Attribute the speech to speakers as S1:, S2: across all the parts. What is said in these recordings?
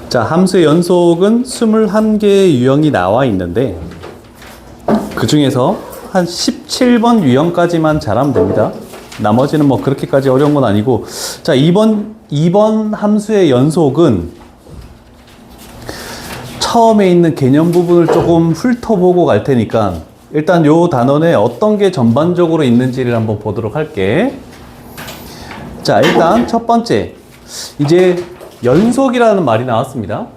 S1: 자, 함수의 연속은 21개의 유형이 나와 있는데 그 중에서 한 17번 유형까지만 잘하면 됩니다. 나머지는 뭐 그렇게까지 어려운 건 아니고, 자, 이번 함수의 연속은 처음에 있는 개념 부분을 조금 훑어보고 갈 테니까 일단 요 단원에 어떤 게 전반적으로 있는지를 한번 보도록 할게. 자, 일단 첫 번째, 이제 연속이라는 말이 나왔습니다.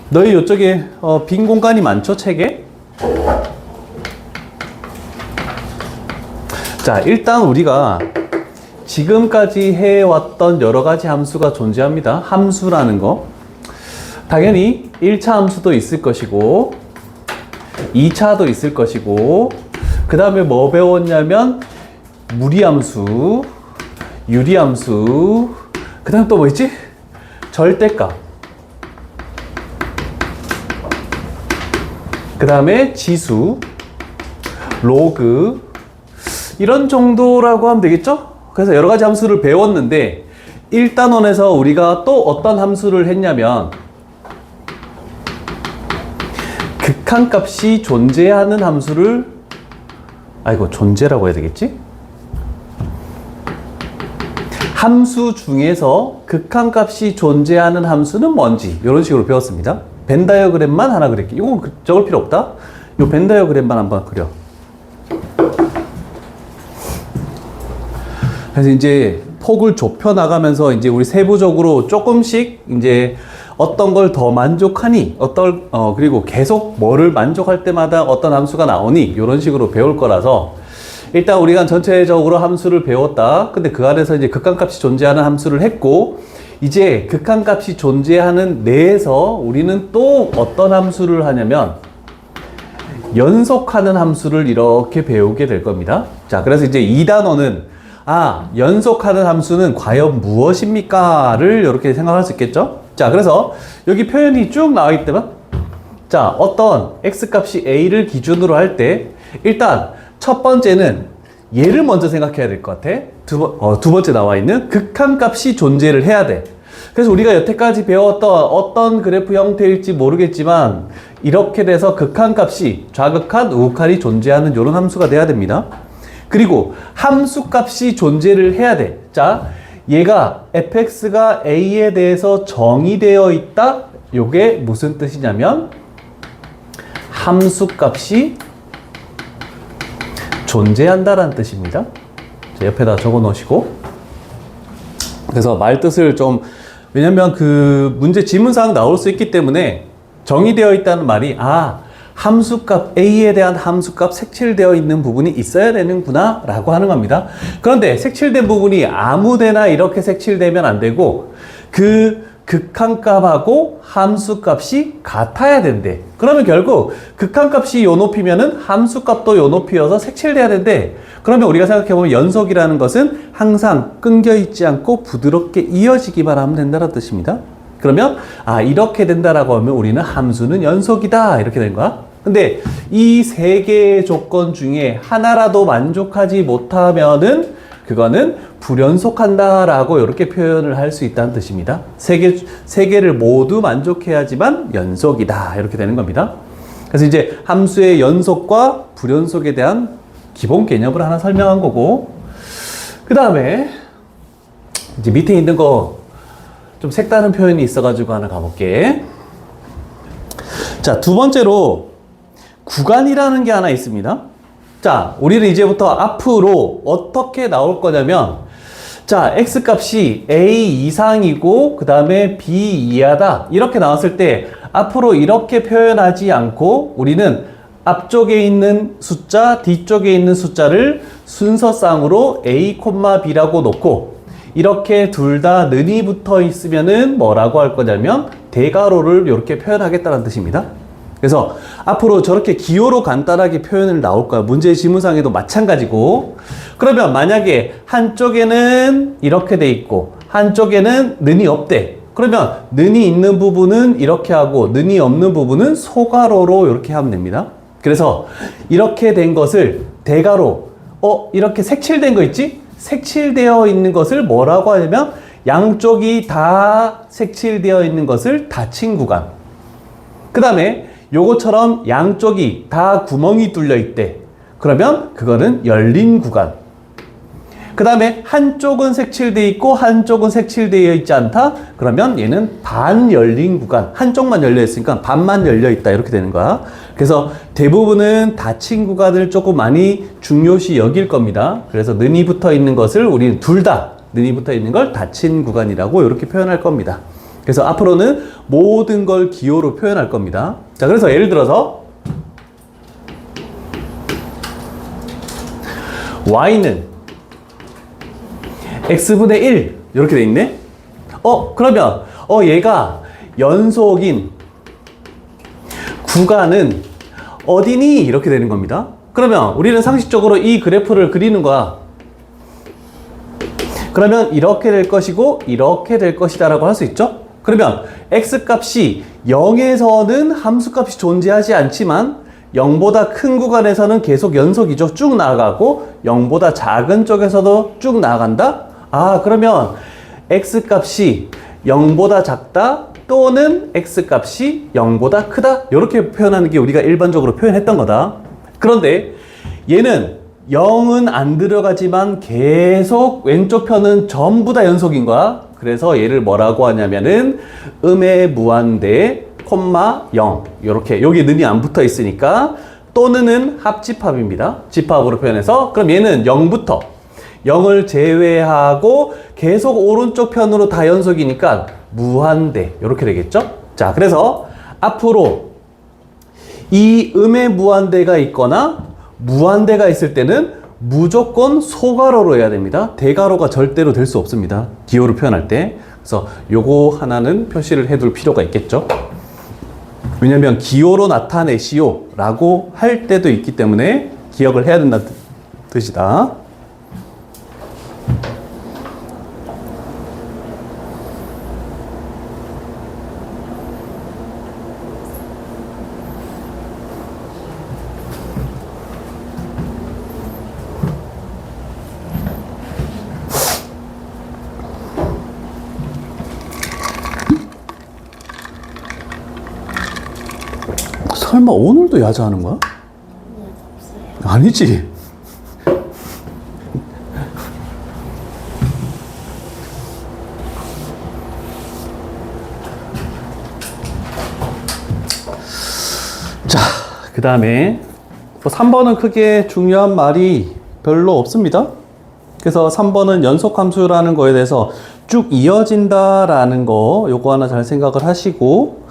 S1: 너희 이쪽에 빈 공간이 많죠, 책에? 자, 일단 우리가 지금까지 해왔던 여러 가지 함수가 존재합니다. 함수라는 거. 당연히 1차 함수도 있을 것이고 2차도 있을 것이고, 그 다음에 뭐 배웠냐면 무리함수, 유리함수, 그 다음 또 뭐 있지? 절대값, 그 다음에 지수, 로그, 이런 정도라고 하면 되겠죠? 그래서 여러 가지 함수를 배웠는데 1단원에서 우리가 또 어떤 함수를 했냐면 극한값이 존재하는 함수를, 존재라고 해야 되겠지? 함수 중에서 극한값이 존재하는 함수는 뭔지 이런 식으로 배웠습니다. 벤 다이어그램만 하나 그릴게. 이거 적을 필요 없다. 이 벤 다이어그램만 한번 그려. 그래서 이제 폭을 좁혀 나가면서 이제 우리 세부적으로 조금씩 이제 어떤 걸 더 만족하니, 그리고 계속 뭐를 만족할 때마다 어떤 함수가 나오니, 이런 식으로 배울 거라서 일단 우리가 전체적으로 함수를 배웠다. 근데 그 안에서 이제 극한값이 존재하는 함수를 했고, 이제 극한값이 존재하는 내에서 우리는 또 어떤 함수를 하냐면 연속하는 함수를 이렇게 배우게 될 겁니다. 자, 그래서 이제 2단원은 연속하는 함수는 과연 무엇입니까?를 이렇게 생각할 수 있겠죠? 자, 그래서 여기 표현이 쭉 나와 있다면, 자, 어떤 x값이 a를 기준으로 할 때 일단 첫 번째는 얘를 먼저 생각해야 될 것 같아. 두 번째 나와 있는 극한값이 존재를 해야 돼. 그래서 우리가 여태까지 배웠던 어떤 그래프 형태일지 모르겠지만 이렇게 돼서 극한값이 좌극한, 우극한이 존재하는 이런 함수가 돼야 됩니다. 그리고 함수값이 존재를 해야 돼. 자, 얘가 fx가 a에 대해서 정의되어 있다. 요게 무슨 뜻이냐면 함수값이 존재한다라는 뜻입니다. 자, 옆에다 적어 놓으시고. 그래서 말 뜻을 좀, 왜냐면 그 문제 지문사항 나올 수 있기 때문에 정의되어 있다는 말이 함수값 A에 대한 함수값 색칠되어 있는 부분이 있어야 되는구나 라고 하는 겁니다. 그런데 색칠된 부분이 아무데나 이렇게 색칠되면 안 되고 그 극한값하고 함수값이 같아야 된대. 그러면 결국 극한값이 요 높이면은 함수값도 요 높이여서 색칠돼야 된대. 그러면 우리가 생각해보면 연속이라는 것은 항상 끊겨 있지 않고 부드럽게 이어지기만 하면 된다는 뜻입니다. 그러면 이렇게 된다라고 하면 우리는 함수는 연속이다 이렇게 된 거야. 근데 이 세 개의 조건 중에 하나라도 만족하지 못하면은 그거는 불연속한다라고 이렇게 표현을 할 수 있다는 뜻입니다. 세 개를 모두 만족해야지만 연속이다 이렇게 되는 겁니다. 그래서 이제 함수의 연속과 불연속에 대한 기본 개념을 하나 설명한 거고, 그 다음에 이제 밑에 있는 거 좀 색다른 표현이 있어가지고 하나 가볼게. 자, 두 번째로 구간이라는 게 하나 있습니다. 자, 우리는 이제부터 앞으로 어떻게 나올 거냐면, 자, x값이 a 이상이고 그 다음에 b 이하다 이렇게 나왔을 때 앞으로 이렇게 표현하지 않고 우리는 앞쪽에 있는 숫자, 뒤쪽에 있는 숫자를 순서상으로 a, b라고 놓고, 이렇게 둘 다 는이 붙어 있으면은 뭐라고 할 거냐면 대괄호를 이렇게 표현하겠다는 뜻입니다. 그래서 앞으로 저렇게 기호로 간단하게 표현을 나올 거야. 문제 지문상에도 마찬가지고. 그러면 만약에 한쪽에는 이렇게 돼 있고 한쪽에는 는이 없대. 그러면 는이 있는 부분은 이렇게 하고 는이 없는 부분은 소괄호로 이렇게 하면 됩니다. 그래서 이렇게 된 것을 대괄호, 이렇게 색칠된 거 있지? 색칠되어 있는 것을 뭐라고 하냐면 양쪽이 다 색칠되어 있는 것을 닫힌 구간. 그 다음에 요거처럼 양쪽이 다 구멍이 뚫려 있대. 그러면 그거는 열린 구간. 그 다음에 한쪽은 색칠되어 있고 한쪽은 색칠되어 있지 않다? 그러면 얘는 반 열린 구간. 한쪽만 열려 있으니까 반만 열려 있다. 이렇게 되는 거야. 그래서 대부분은 닫힌 구간을 조금 많이 중요시 여길 겁니다. 그래서 는이 붙어 있는 것을 우리는 둘 다 는이 붙어 있는 걸 닫힌 구간이라고 이렇게 표현할 겁니다. 그래서 앞으로는 모든 걸 기호로 표현할 겁니다. 자, 그래서 예를 들어서 y는 x분의 1 이렇게 돼 있네. 그러면 얘가 연속인 구간은 어디니? 이렇게 되는 겁니다. 그러면 우리는 상식적으로 이 그래프를 그리는 거야. 그러면 이렇게 될 것이고 이렇게 될 것이다 라고 할 수 있죠. 그러면 x값이 0에서는 함수값이 존재하지 않지만 0보다 큰 구간에서는 계속 연속이죠. 쭉 나아가고 0보다 작은 쪽에서도 쭉 나아간다. 그러면 x값이 0보다 작다 또는 x값이 0보다 크다 이렇게 표현하는 게 우리가 일반적으로 표현했던 거다. 그런데 얘는 0은 안 들어가지만 계속 왼쪽 편은 전부 다 연속인 거야. 그래서 얘를 뭐라고 하냐면은 음의 무한대 콤마 0 이렇게 여기 는이 안 붙어 있으니까 또는은 합집합입니다. 집합으로 표현해서 그럼 얘는 0부터 0을 제외하고 계속 오른쪽 편으로 다 연속이니까 무한대 이렇게 되겠죠. 자, 그래서 앞으로 이 음의 무한대가 있거나 무한대가 있을 때는 무조건 소가로로 해야 됩니다. 대가로가 절대로 될 수 없습니다. 기호로 표현할 때. 그래서 요거 하나는 표시를 해둘 필요가 있겠죠. 왜냐면 기호로 나타내시오 라고 할 때도 있기 때문에 기억을 해야 된다는 뜻이다. 설마 오늘도 야자하는 거야? 아니지. 자, 그 다음에 3번은 크게 중요한 말이 별로 없습니다. 그래서 3번은 연속함수라는 거에 대해서 쭉 이어진다라는 거 요거 하나 잘 생각을 하시고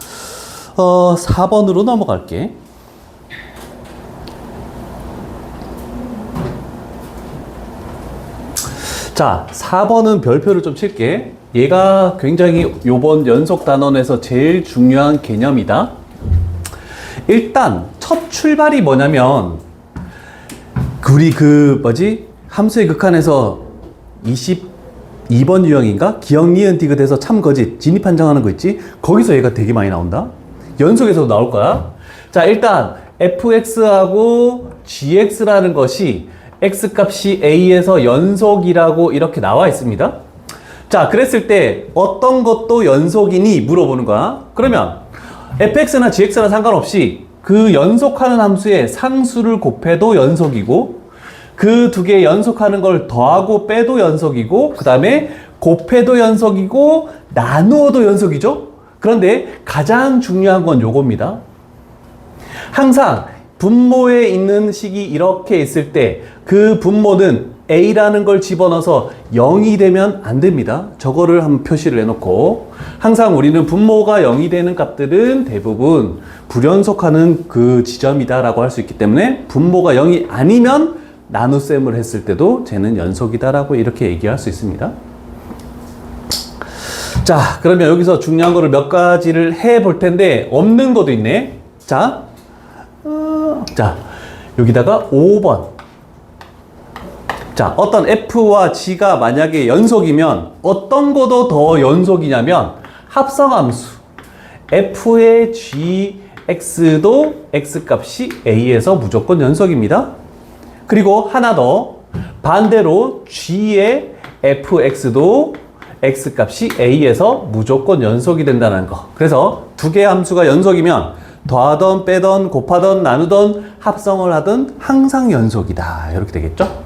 S1: 4번으로 넘어갈게. 자, 4번은 별표를 좀 칠게. 얘가 굉장히 요번 연속 단원에서 제일 중요한 개념이다. 일단 첫 출발이 뭐냐면 우리 함수의 극한에서 22번 유형인가? 기억, 니은, 디귿에서 참, 거짓, 진입 판정하는 거 있지? 거기서 얘가 되게 많이 나온다. 연속에서도 나올 거야. 자, 일단 fx하고 gx라는 것이 x값이 a에서 연속이라고 이렇게 나와 있습니다. 자, 그랬을 때 어떤 것도 연속이니 물어보는 거야. 그러면 fx나 gx나 상관없이 그 연속하는 함수에 상수를 곱해도 연속이고 그 두 개 연속하는 걸 더하고 빼도 연속이고 그 다음에 곱해도 연속이고 나누어도 연속이죠. 그런데 가장 중요한 건 요겁니다. 항상 분모에 있는 식이 이렇게 있을 때 그 분모는 a라는 걸 집어넣어서 0이 되면 안 됩니다. 저거를 한번 표시를 해놓고 항상 우리는 분모가 0이 되는 값들은 대부분 불연속하는 그 지점이다 라고 할 수 있기 때문에 분모가 0이 아니면 나눗셈을 했을 때도 쟤는 연속이다 라고 이렇게 얘기할 수 있습니다. 자, 그러면 여기서 중요한 거를 몇 가지를 해 볼 텐데 없는 것도 있네. 자, 여기다가 5번. 자, 어떤 f와 g가 만약에 연속이면 어떤 것도 더 연속이냐면 합성함수 f의 gx도 x값이 a에서 무조건 연속입니다. 그리고 하나 더 반대로 g의 fx도 x값이 a에서 무조건 연속이 된다는 거. 그래서 두 개의 함수가 연속이면 더하던 빼던 곱하던 나누던 합성을 하든 항상 연속이다. 이렇게 되겠죠?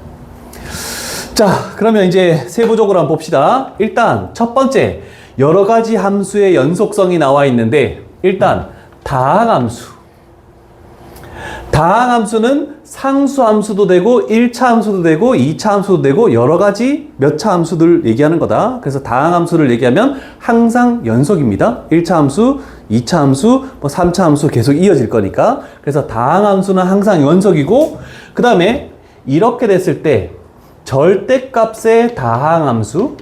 S1: 자, 그러면 이제 세부적으로 한번 봅시다. 일단 첫 번째, 여러 가지 함수의 연속성이 나와 있는데 일단 다항함수. 다항함수는 상수함수도 되고 1차 함수도 되고 2차 함수도 되고 여러 가지 몇 차 함수들 얘기하는 거다. 그래서 다항함수를 얘기하면 항상 연속입니다. 1차 함수, 2차 함수, 3차 함수 계속 이어질 거니까. 그래서 다항함수는 항상 연속이고 그 다음에 이렇게 됐을 때 절대값의 다항함수.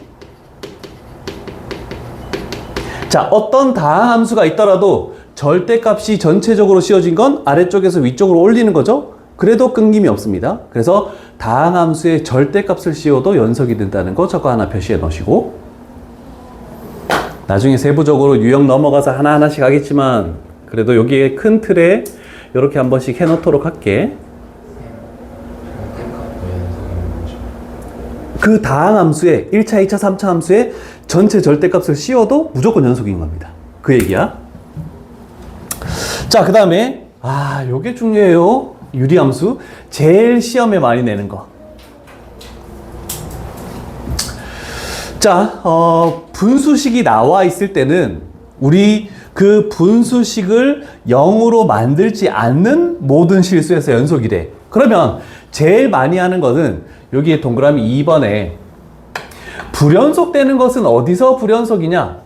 S1: 자, 어떤 다항함수가 있더라도 절대값이 전체적으로 씌워진 건 아래쪽에서 위쪽으로 올리는 거죠. 그래도 끊김이 없습니다. 그래서 다항함수의 절대값을 씌워도 연속이 된다는 거 저거 하나 표시해 놓으시고, 나중에 세부적으로 유형 넘어가서 하나하나씩 하겠지만 그래도 여기에 큰 틀에 이렇게 한 번씩 해놓도록 할게. 그 다항함수의 1차, 2차, 3차 함수의 전체 절대값을 씌워도 무조건 연속인 겁니다. 그 얘기야. 자, 그 다음에 요게 중요해요. 유리함수. 제일 시험에 많이 내는 거. 자, 분수식이 나와 있을 때는 우리 그 분수식을 0으로 만들지 않는 모든 실수에서 연속이 돼. 그러면 제일 많이 하는 거는 여기에 동그라미 2번에 불연속되는 것은 어디서 불연속이냐?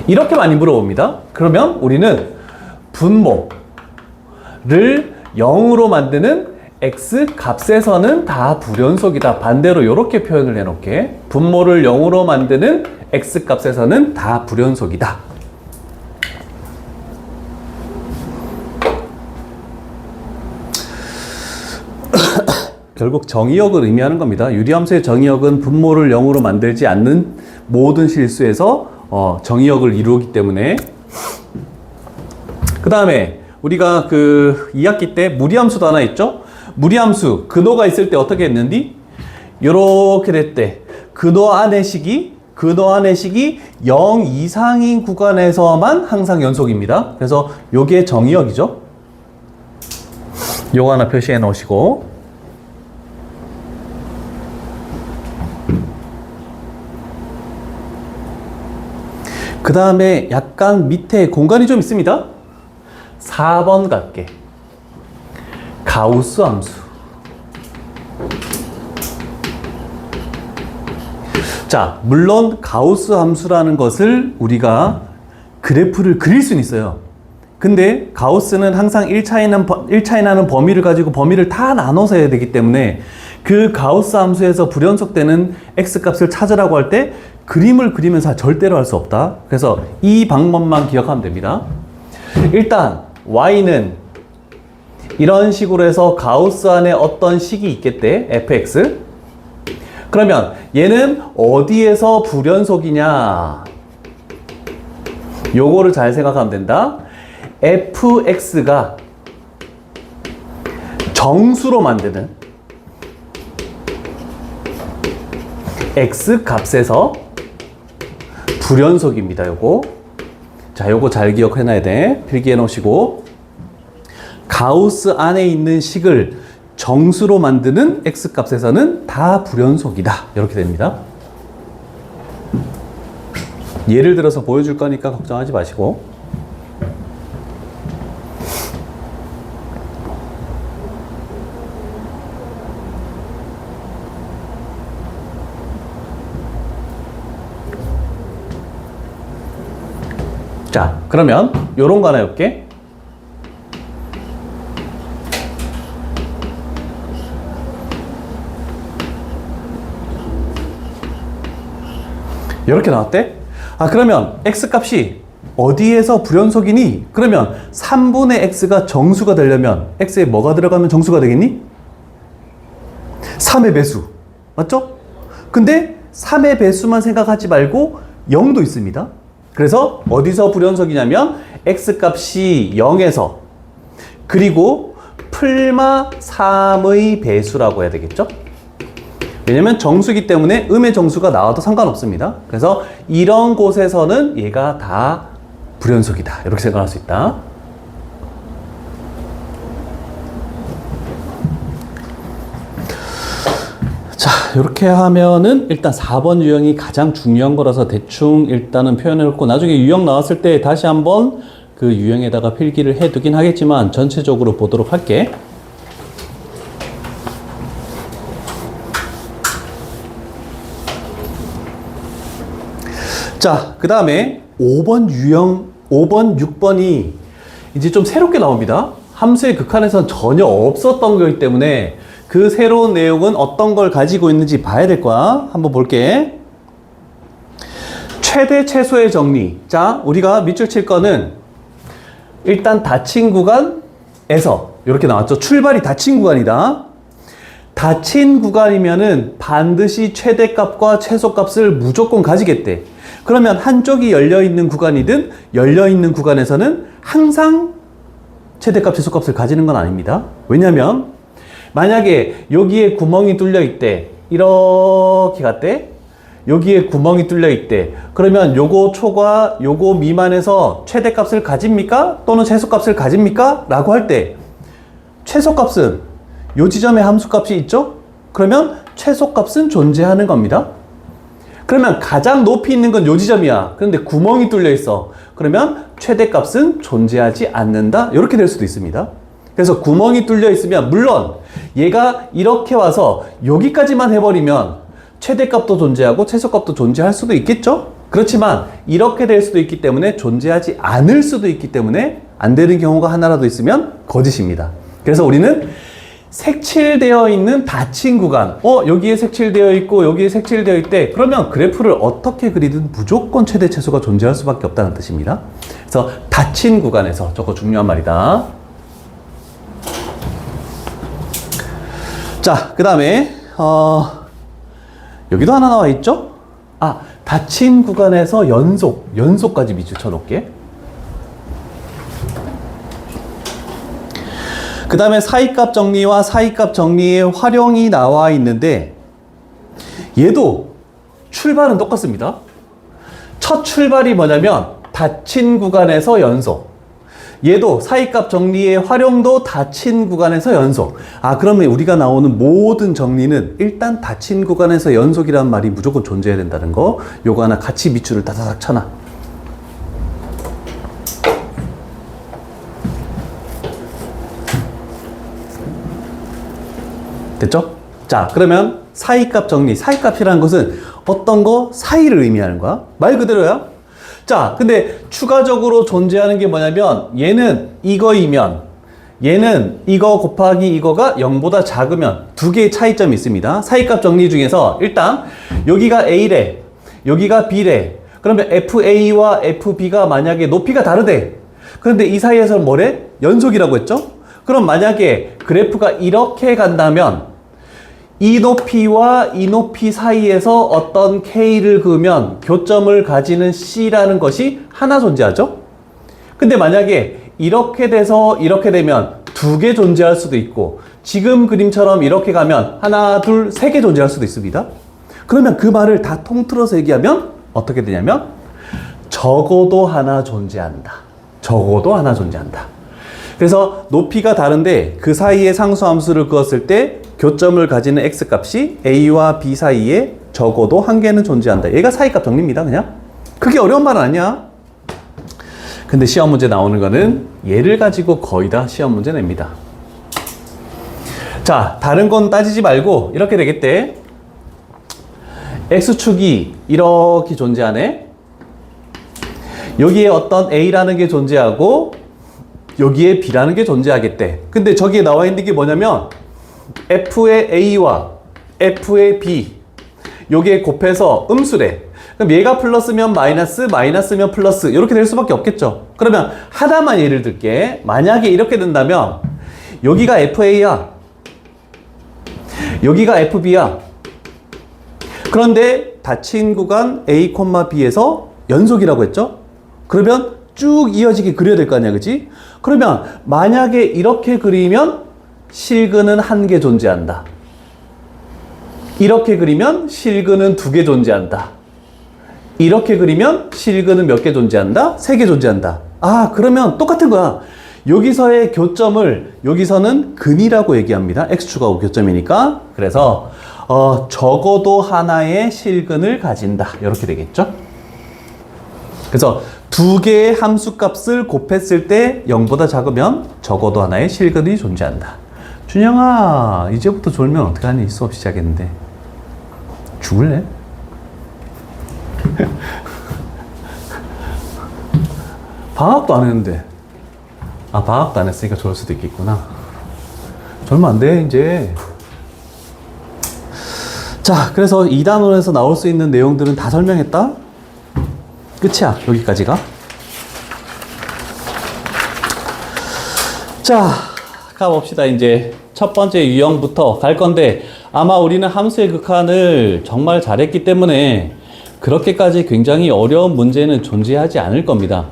S1: 이렇게 많이 물어봅니다. 그러면 우리는 분모를 0으로 만드는 x 값에서는 다 불연속이다. 반대로 이렇게 표현을 해놓게. 분모를 0으로 만드는 x 값에서는 다 불연속이다. 결국 정의역을 의미하는 겁니다. 유리함수의 정의역은 분모를 0으로 만들지 않는 모든 실수에서 정의역을 이루기 때문에. 그 다음에 우리가 그 2학기 때 무리함수도 하나 있죠? 무리함수 근호가 있을 때 어떻게 했는디? 요렇게 됐대. 근호 안의 식이 0 이상인 구간에서만 항상 연속입니다. 그래서 요게 정의역이죠. 요거 하나 표시해 놓으시고, 그 다음에 약간 밑에 공간이 좀 있습니다. 4번 갈게. 가우스 함수. 자, 물론 가우스 함수라는 것을 우리가 그래프를 그릴 수는 있어요. 근데 가우스는 항상 1차에 나는 범위를 가지고 범위를 다 나눠서 해야 되기 때문에 그 가우스 함수에서 불연속되는 x값을 찾으라고 할 때 그림을 그리면서 절대로 할 수 없다. 그래서 이 방법만 기억하면 됩니다. 일단 y는 이런 식으로 해서 가우스 안에 어떤 식이 있겠대. fx. 그러면 얘는 어디에서 불연속이냐? 요거를 잘 생각하면 된다. fx가 정수로 만드는 x 값에서 불연속입니다. 요거. 자, 요거 잘 기억해놔야 돼. 필기해 놓으시고, 가우스 안에 있는 식을 정수로 만드는 x 값에서는 다 불연속이다. 이렇게 됩니다. 예를 들어서 보여줄 거니까 걱정하지 마시고. 자, 그러면 요런 거 하나 해볼게. 이렇게 나왔대? 그러면 x값이 어디에서 불연속이니? 그러면 3분의 x가 정수가 되려면 x에 뭐가 들어가면 정수가 되겠니? 3의 배수. 맞죠? 근데 3의 배수만 생각하지 말고 0도 있습니다. 그래서 어디서 불연속이냐면 x값이 0에서 그리고 풀마 3의 배수라고 해야 되겠죠? 왜냐면 정수기 때문에 음의 정수가 나와도 상관없습니다. 그래서 이런 곳에서는 얘가 다 불연속이다. 이렇게 생각할 수 있다. 자, 이렇게 하면은 일단 4번 유형이 가장 중요한 거라서 대충 일단은 표현해 놓고 나중에 유형 나왔을 때 다시 한번 그 유형에다가 필기를 해 두긴 하겠지만 전체적으로 보도록 할게. 자, 그 다음에 5번 유형, 5번, 6번이 이제 좀 새롭게 나옵니다. 함수의 극한에선 전혀 없었던 거기 때문에 그 새로운 내용은 어떤 걸 가지고 있는지 봐야 될 거야. 한번 볼게. 최대 최소의 정리. 자, 우리가 밑줄 칠 거는 일단 닫힌 구간에서 이렇게 나왔죠. 출발이 닫힌 구간이다. 닫힌 구간이면은 반드시 최대값과 최소값을 무조건 가지겠대. 그러면 한쪽이 열려있는 구간이든 열려있는 구간에서는 항상 최대값, 최소값을 가지는 건 아닙니다. 왜냐면 만약에 여기에 구멍이 뚫려 있대. 이렇게 갔대. 여기에 구멍이 뚫려 있대. 그러면 요거 초과 요거 미만에서 최대값을 가집니까? 또는 최소값을 가집니까? 라고 할 때 최소값은 요 지점에 함수값이 있죠? 그러면 최소값은 존재하는 겁니다. 그러면 가장 높이 있는 건 요 지점이야. 그런데 구멍이 뚫려 있어. 그러면 최대값은 존재하지 않는다. 이렇게 될 수도 있습니다. 그래서 구멍이 뚫려 있으면 물론 얘가 이렇게 와서 여기까지만 해버리면 최대값도 존재하고 최소값도 존재할 수도 있겠죠? 그렇지만 이렇게 될 수도 있기 때문에 존재하지 않을 수도 있기 때문에 안 되는 경우가 하나라도 있으면 거짓입니다. 그래서 우리는 색칠되어 있는 닫힌 구간, 여기에 색칠되어 있고 여기에 색칠되어 있대. 그러면 그래프를 어떻게 그리든 무조건 최대 최소가 존재할 수밖에 없다는 뜻입니다. 그래서 닫힌 구간에서 저거 중요한 말이다. 자, 그 다음에 여기도 하나 나와 있죠? 닫힌 구간에서 연속까지 밑줄 쳐놓을게. 그 다음에 사이값 정리와 사이값 정리의 활용이 나와 있는데 얘도 출발은 똑같습니다. 첫 출발이 뭐냐면 닫힌 구간에서 연속. 얘도 사이값 정리의 활용도 닫힌 구간에서 연속. 그러면 우리가 나오는 모든 정리는 일단 닫힌 구간에서 연속이라는 말이 무조건 존재해야 된다는 거. 요거 하나 같이 밑줄을 다다닥 쳐놔. 됐죠? 자, 그러면 사이값 정리. 사이값이라는 것은 어떤 거 사이를 의미하는 거야. 말 그대로야. 자, 근데 추가적으로 존재하는 게 뭐냐면 얘는 이거이면 얘는 이거 곱하기 이거가 0보다 작으면 두 개의 차이점이 있습니다. 사이값 정리 중에서 일단 여기가 A래, 여기가 B래. 그러면 FA와 FB가 만약에 높이가 다르대. 그런데 이 사이에서 뭐래? 연속이라고 했죠? 그럼 만약에 그래프가 이렇게 간다면 이 높이와 이 높이 사이에서 어떤 K를 그으면 교점을 가지는 C라는 것이 하나 존재하죠? 근데 만약에 이렇게 돼서 이렇게 되면 두 개 존재할 수도 있고 지금 그림처럼 이렇게 가면 하나, 둘, 세 개 존재할 수도 있습니다. 그러면 그 말을 다 통틀어서 얘기하면 어떻게 되냐면 적어도 하나 존재한다. 적어도 하나 존재한다. 그래서 높이가 다른데 그 사이에 상수함수를 그었을 때 교점을 가지는 x값이 a와 b 사이에 적어도 한 개는 존재한다. 얘가 사이값 정리입니다. 그냥 그게 어려운 말은 아니야. 근데 시험 문제 나오는 거는 얘를 가지고 거의 다 시험 문제 냅니다. 자, 다른 건 따지지 말고 이렇게 되겠대. x축이 이렇게 존재하네. 여기에 어떤 a라는 게 존재하고 여기에 b라는 게 존재하겠대. 근데 저기에 나와 있는 게 뭐냐면 f의 a와 f의 b 요게 곱해서 음수래. 그럼 얘가 플러스면 마이너스, 마이너스면 플러스 이렇게 될 수밖에 없겠죠. 그러면 하나만 예를 들게. 만약에 이렇게 된다면 여기가 fa야, 여기가 fb야. 그런데 닫힌 구간 a, b에서 연속이라고 했죠. 그러면 쭉 이어지게 그려야 될 거 아니야, 그치? 그러면 만약에 이렇게 그리면 실근은 한 개 존재한다. 이렇게 그리면 실근은 2개 존재한다. 이렇게 그리면 실근은 몇 개 존재한다? 3개 존재한다. 아, 그러면 똑같은 거야. 여기서의 교점을 여기서는 근이라고 얘기합니다. x축하고 교점이니까. 그래서 적어도 하나의 실근을 가진다. 이렇게 되겠죠. 그래서 2개의 함수값을 곱했을 때 0보다 작으면 적어도 하나의 실근이 존재한다. 준영아, 이제부터 졸면 어떡하니? 수업 시작했는데. 죽을래? 방학도 안 했는데. 아, 방학도 안 했으니까 졸을 수도 있겠구나. 졸면 안 돼, 이제. 자, 그래서 2단원에서 나올 수 있는 내용들은 다 설명했다? 끝이야, 여기까지가. 자, 가봅시다. 이제 첫 번째 유형부터 갈 건데, 아마 우리는 함수의 극한을 정말 잘했기 때문에 그렇게까지 굉장히 어려운 문제는 존재하지 않을 겁니다.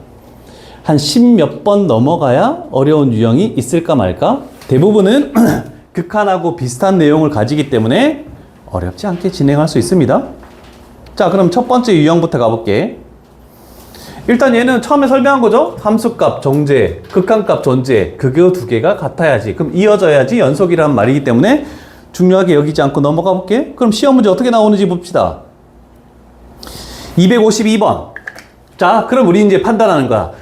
S1: 한 10몇 번 넘어가야 어려운 유형이 있을까 말까? 대부분은 극한하고 비슷한 내용을 가지기 때문에 어렵지 않게 진행할 수 있습니다. 자, 그럼 첫 번째 유형부터 가볼게. 일단 얘는 처음에 설명한 거죠. 함수값 정제, 극한값 존재, 그거 2개가 같아야지. 그럼 이어져야지 연속이란 말이기 때문에 중요하게 여기지 않고 넘어가 볼게. 그럼 시험 문제 어떻게 나오는지 봅시다. 252번. 자, 그럼 우리 이제 판단하는 거야.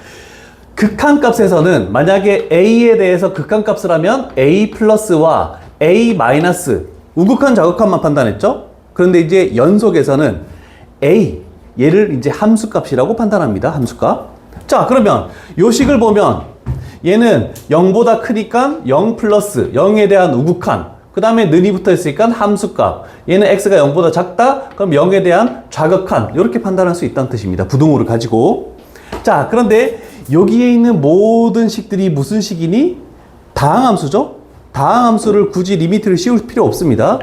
S1: 극한값에서는 만약에 a에 대해서 극한값을 하면 a 플러스와 a 마이너스 우극한 자극한만 판단했죠? 그런데 이제 연속에서는 a, 얘를 이제 함수값이라고 판단합니다. 함수값. 자, 그러면 요 식을 보면 얘는 0보다 크니까 0 플러스 0에 대한 우극한, 그 다음에 는이 붙어 있으니까 함수값, 얘는 x가 0보다 작다? 그럼 0에 대한 좌극한, 이렇게 판단할 수 있다는 뜻입니다. 부등호를 가지고. 자, 그런데 여기에 있는 모든 식들이 무슨 식이니? 다항함수죠? 다항함수를 굳이 리미트를 씌울 필요 없습니다.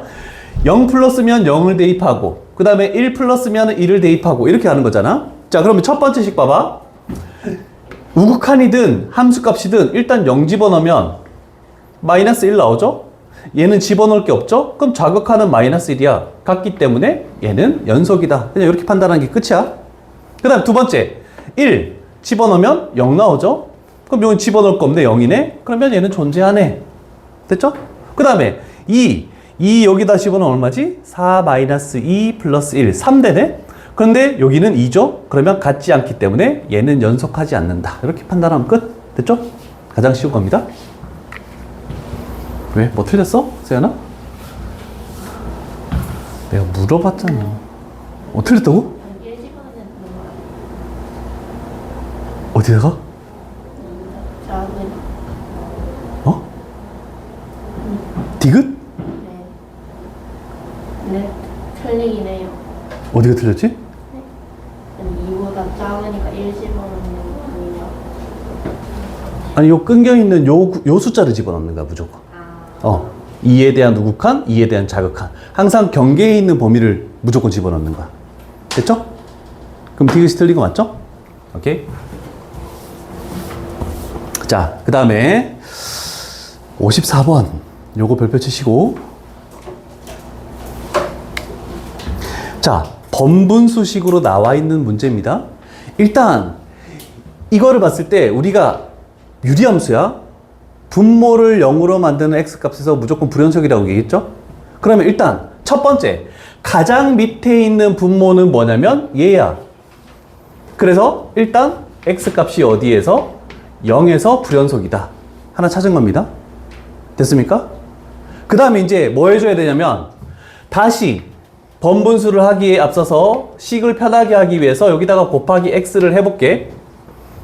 S1: 0 플러스면 0을 대입하고, 그 다음에 1 플러스면 1을 대입하고, 이렇게 하는 거잖아. 자, 그러면 첫 번째 식 봐봐. 우극한이든 함수값이든 일단 0 집어넣으면 마이너스 1 나오죠? 얘는 집어넣을 게 없죠? 그럼 좌극한은 마이너스 1이야. 같기 때문에 얘는 연속이다. 그냥 이렇게 판단하는 게 끝이야. 그 다음 두 번째, 1 집어넣으면 0 나오죠? 그럼 여기 집어넣을 거 없네, 0이네? 그러면 얘는 존재하네. 됐죠? 그 다음에 2 여기다 집어넣으면 얼마지? 4 마이너스 2 플러스 1, 3되네? 그런데 여기는 2죠? 그러면 같지 않기 때문에 얘는 연속하지 않는다. 이렇게 판단하면 끝. 됐죠? 가장 쉬운 겁니다. 왜? 뭐 틀렸어? 세연아? 내가 물어봤잖아. 틀렸다고? 어디다가? 어? 디귿?
S2: 네, 틀리긴 해요.
S1: 어디가 틀렸지?
S2: 네? 2보다 작으니까 1 집어넣는 거 아니냐?
S1: 아니, 요 끊겨있는 요 숫자를 집어넣는 거야, 무조건. 2에 대한 우극한, 2에 대한 자극한. 항상 경계에 있는 범위를 무조건 집어넣는 거야. 됐죠? 그럼 디귿이 틀린 거 맞죠? 오케이? 자, 그 다음에 54번. 요거 별표 치시고. 자, 번분수식으로 나와 있는 문제입니다. 일단 이거를 봤을 때 우리가 유리함수야. 분모를 0으로 만드는 x값에서 무조건 불연속이라고 얘기했죠? 그러면 일단 첫 번째, 가장 밑에 있는 분모는 뭐냐면 얘야. 그래서 일단 x값이 어디에서? 0에서 불연속이다. 하나 찾은 겁니다. 됐습니까? 그 다음에 이제 뭐 해줘야 되냐면 다시 번분수를 하기에 앞서서 식을 편하게 하기 위해서 여기다가 곱하기 x를 해볼게.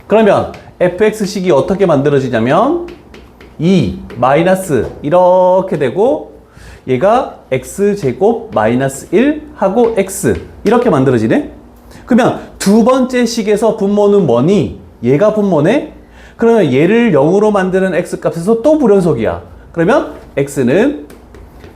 S1: 그러면 fx식이 어떻게 만들어지냐면 2 마이너스 이렇게 되고 얘가 x제곱 마이너스 1 하고 x 이렇게 만들어지네. 그러면 두 번째 식에서 분모는 뭐니? 얘가 분모네. 그러면 얘를 0으로 만드는 x값에서 또 불연속이야. 그러면 x는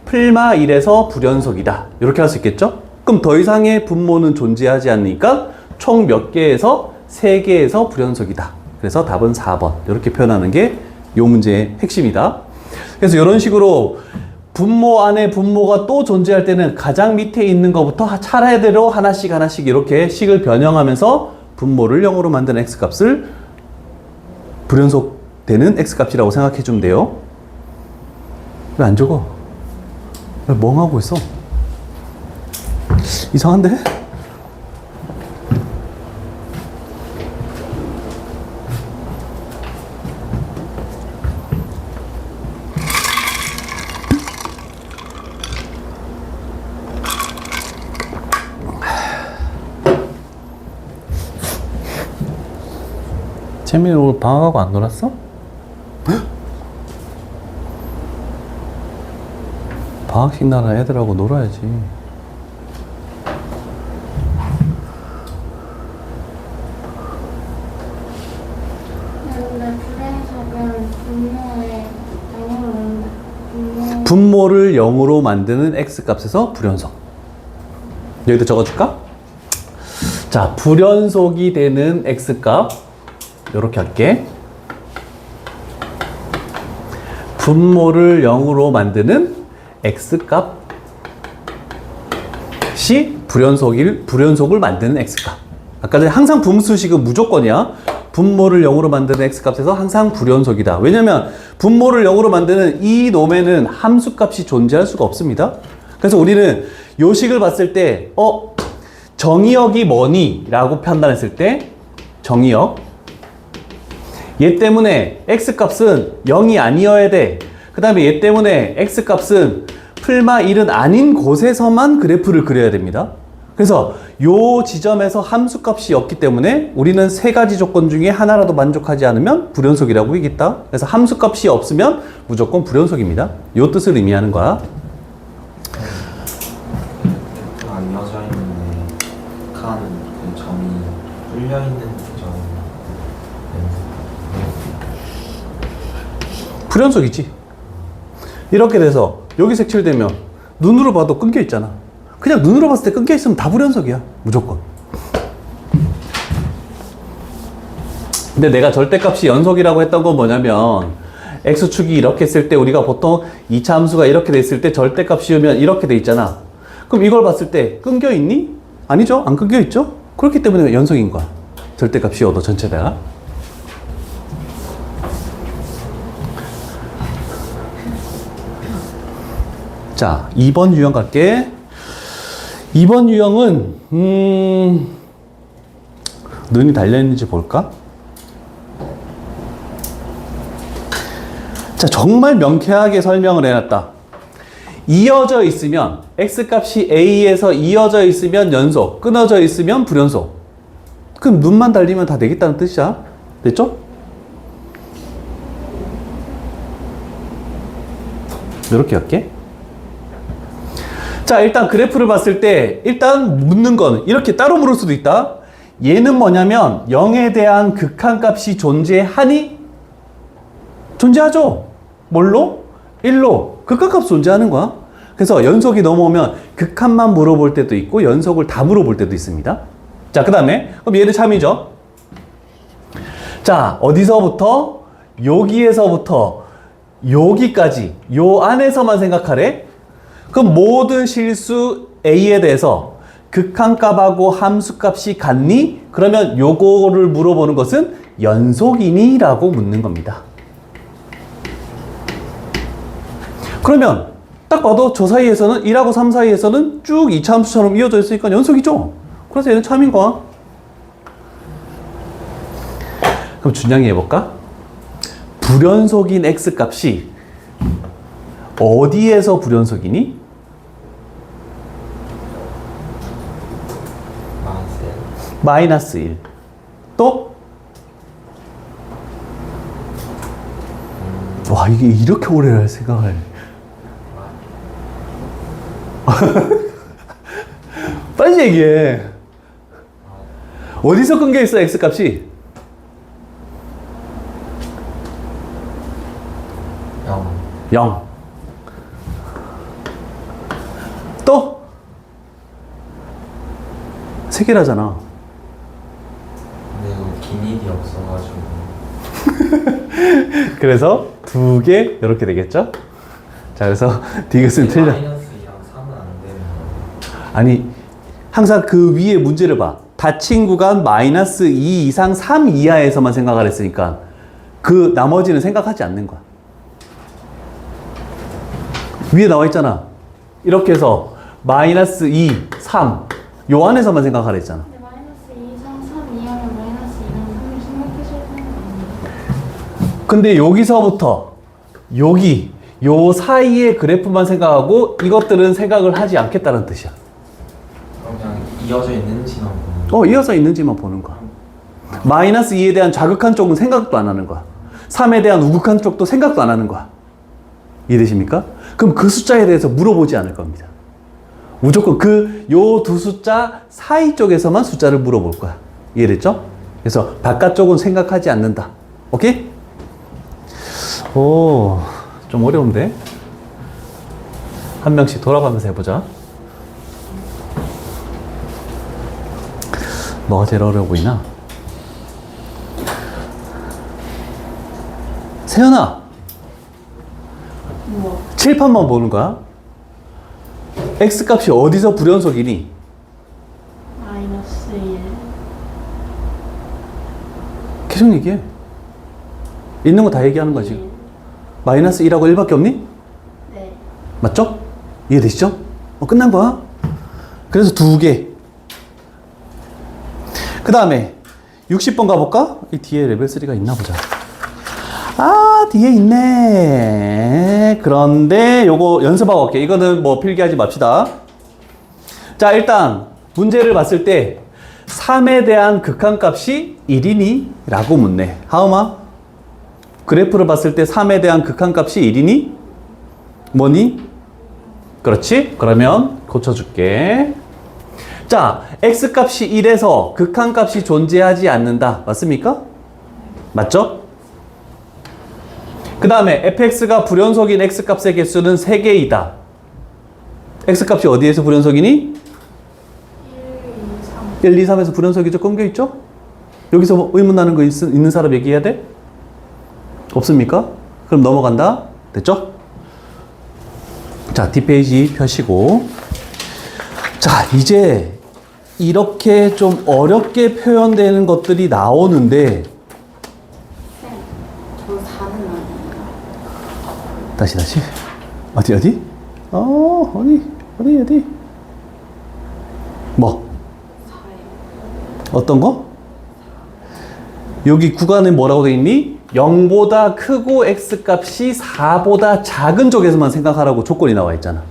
S1: 풀마 1에서 불연속이다. 이렇게 할 수 있겠죠? 그럼 더 이상의 분모는 존재하지 않으니까 총 몇 개에서 3개에서 불연속이다. 그래서 답은 4번. 이렇게 표현하는 게 이 문제의 핵심이다. 그래서 이런 식으로 분모 안에 분모가 또 존재할 때는 가장 밑에 있는 것부터 차례대로 하나씩 이렇게 식을 변형하면서 분모를 0으로 만드는 x값을 불연속되는 x값이라고 생각해 주면 돼요. 왜 안 적어? 왜 멍하고 있어? 이상한데? 재민이 오늘 방학하고 안 놀았어? 방학식 나라 애들하고 놀아야지.
S2: 근데 불연속은
S1: 분모를 0으로 만드는 x값에서 불연속. 여기도 적어줄까? 자, 불연속이 되는 x값 이렇게 할게. 분모를 0으로 만드는 x값이 불연속을 만드는 x값. 아까 전에 항상 분수식은 무조건이야. 분모를 0으로 만드는 x값에서 항상 불연속이다. 왜냐면 분모를 0으로 만드는 이 놈에는 함수값이 존재할 수가 없습니다. 그래서 우리는 요 식을 봤을 때 정의역이 뭐니? 라고 판단했을 때 정의역 얘 때문에 x값은 0이 아니어야 돼. 그 다음에 얘 때문에 x값은 풀마 1은 아닌 곳에서만 그래프를 그려야 됩니다. 그래서 요 지점에서 함수값이 없기 때문에 우리는 세 가지 조건 중에 하나라도 만족하지 않으면 불연속이라고 얘기했다. 그래서 함수값이 없으면 무조건 불연속입니다. 요 뜻을 의미하는 거야.
S3: 안 이어져 있는데 칸 그 점이 뚫려 있는 점
S1: 불연속이지. 이렇게 돼서 여기 색칠되면 눈으로 봐도 끊겨 있잖아. 그냥 눈으로 봤을 때 끊겨 있으면 다 불연속이야. 무조건. 근데 내가 절대값이 연속이라고 했던 건 뭐냐면 x축이 이렇게 했을 때 우리가 보통 2차 함수가 이렇게 됐을 때 절대값 씌우면 이렇게 돼 있잖아. 그럼 이걸 봤을 때 끊겨 있니? 아니죠. 안 끊겨 있죠. 그렇기 때문에 연속인 거야. 절대값 씌워도 전체가. 자, 2번 유형 갈게. 2번 유형은 눈이 달려있는지 볼까? 자, 정말 명쾌하게 설명을 해놨다. 이어져 있으면 x값이 a에서 이어져 있으면 연속, 끊어져 있으면 불연속. 그럼 눈만 달리면 다 되겠다는 뜻이야. 됐죠? 이렇게 할게. 자, 일단 그래프를 봤을 때 일단 묻는 건 이렇게 따로 물을 수도 있다. 얘는 뭐냐면 0에 대한 극한값이 존재하니? 존재하죠. 뭘로? 1로. 극한값 존재하는 거야. 그래서 연속이 넘어오면 극한만 물어볼 때도 있고 연속을 다 물어볼 때도 있습니다. 자, 그 다음에 그럼 얘는 참이죠. 자, 어디서부터? 여기에서부터 여기까지 요 안에서만 생각하래. 그럼 모든 실수 A에 대해서 극한값하고 함수값이 같니? 그러면 요거를 물어보는 것은 연속이니? 라고 묻는 겁니다. 그러면 딱 봐도 저 사이에서는 1하고 3 사이에서는 쭉 2차 함수처럼 이어져 있으니까 연속이죠. 그래서 얘는 참인 거야. 그럼 준양이 해볼까? 불연속인 x값이 어디에서 불연속이니? 마이너스 1. 또? 와, 이게 이렇게 오래 할 생각을. 빨리 얘기해. 어디서 끊겨 있어, x값이? 0. 또? 세 개라잖아.
S3: 근데 이거 기밀이 없어가지고
S1: 그래서 두 개 이렇게 되겠죠? 자, 그래서 디귿은 틀려.
S3: 마이너스 2랑 3은 안 되는
S1: 아니, 항상 그 위에 문제를 봐. 닫힌 구간 마이너스 2 이상 3 이하에서만 생각을 했으니까 그 나머지는 생각하지 않는 거야. 위에 나와 있잖아. 이렇게 해서 마이너스 2, 3 요 안에서만 생각하라 했잖아.
S2: 근데 마이너스 2, 3, 3 이하면 마이너스 2랑 3을 생각하셔야 되는 거 아니에요?
S1: 근데 여기서부터 여기 요 사이의 그래프만 생각하고 이것들은 생각을 하지 않겠다는 뜻이야.
S3: 그럼 그냥 이어져 있는지만 보는
S1: 이어서 있는지만 보는 거야. 마이너스 2에 대한 자극한 쪽은 생각도 안 하는 거야. 3에 대한 우극한 쪽도 생각도 안 하는 거야. 이해되십니까? 그럼 그 숫자에 대해서 물어보지 않을 겁니다. 무조건 요 두 숫자 사이 쪽에서만 숫자를 물어볼 거야. 이해됐죠? 그래서 바깥쪽은 생각하지 않는다. 오케이? 오, 좀 어려운데? 한 명씩 돌아가면서 해보자. 뭐가 제일 어려워 보이나? 세연아!
S2: 뭐?
S1: 칠판만 보는 거야? X값이 어디서 불연속이니?
S2: 마이너스 1.
S1: 계속 얘기해. 있는 거 다 얘기하는 거지.
S2: 1.
S1: 마이너스 1하고 1밖에 없니?
S2: 네.
S1: 맞죠? 이해되시죠? 끝난 거야. 그래서 두 개. 그 다음에 60번 가볼까? 이 뒤에 레벨 3가 있나 보자. 아, 뒤에 있네. 그런데 요거 연습하고 갈게. 이거는 뭐 필기하지 맙시다. 자, 일단 문제를 봤을 때 3에 대한 극한값이 1이니? 라고 묻네. 하음아, 그래프를 봤을 때 3에 대한 극한값이 1이니? 뭐니? 그렇지? 그러면 고쳐줄게. 자, x값이 1에서 극한값이 존재하지 않는다. 맞습니까? 맞죠? 그 다음에 fx가 불연속인 x값의 개수는 3개이다. x값이 어디에서 불연속이니?
S2: 1, 2, 3.
S1: 1, 2, 3에서 불연속이죠? 끊겨있죠? 여기서 뭐 의문 나는 거 있는 사람 얘기해야 돼? 없습니까? 그럼 넘어간다. 됐죠? 자, 뒷페이지 펴시고. 자, 이제 이렇게 좀 어렵게 표현되는 것들이 나오는데,
S2: 쌤, 저 4는 아니에요.
S1: 다시. 어디? 어디? 뭐?
S2: 4예요.
S1: 어떤 거? 여기 구간은 뭐라고 돼 있니? 0보다 크고 x값이 4보다 작은 쪽에서만 생각하라고 조건이 나와 있잖아.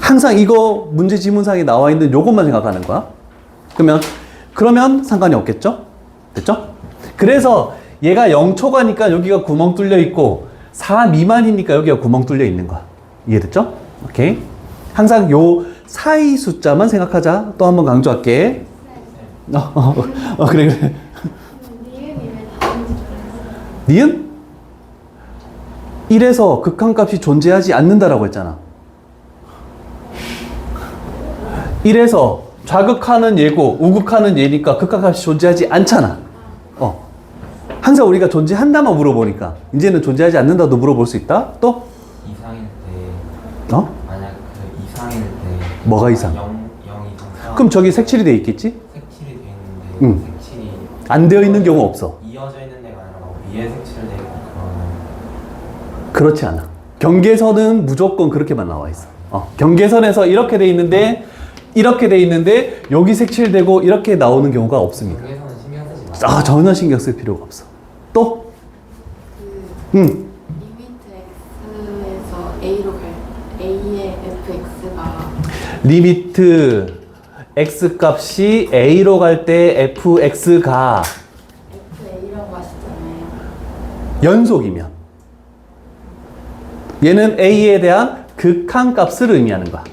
S1: 항상 이거 문제 지문상에 나와 있는 요것만 생각하는 거야. 그러면 상관이 없겠죠? 됐죠? 그래서 얘가 0초가니까 여기가 구멍 뚫려 있고 4 미만이니까 여기가 구멍 뚫려 있는 거야. 이해됐죠? 오케이. 항상 요 사이 숫자만 생각하자. 또 한번 강조할게. 그래.
S2: 니은이 왜 다른지 모르겠어요.
S1: 니은? 1에서 극한값이 존재하지 않는다라고 했잖아. 1에서 좌극하는 얘고 우극하는 얘니까 극한값이 존재하지 않잖아. 항상 우리가 존재한다만 물어보니까 이제는 존재하지 않는다도 물어볼 수 있다. 또?
S3: 이상일 때
S1: 만약
S3: 그 이상일 때
S1: 뭐가 이상?
S3: 0 이상 4
S1: 그럼 저기 색칠이 돼 있겠지?
S3: 색칠이 돼 있는데
S1: 응.
S3: 색칠이
S1: 안 되어 있는 경우 없어.
S3: 이어져 있는 데가 아니라 막 위에 색칠돼 있고 그러면
S1: 그렇지 않아. 경계선은 무조건 그렇게만 나와 있어. 경계선에서 이렇게 돼 있는데 이렇게 돼 있는데 여기 색칠되고 이렇게 나오는 경우가 없습니다.
S3: 여기에서는 신경 쓰지 마.
S1: 전혀 신경 쓸 필요가 없어. 또?
S2: 그
S1: 응.
S2: 리미트 x에서 a로 갈 a의 fx가
S1: 리미트 x 값이 a로 갈 때 fx가
S2: fa라고 하시잖아요.
S1: 연속이면 얘는 a에 대한 극한값을 의미하는 거야.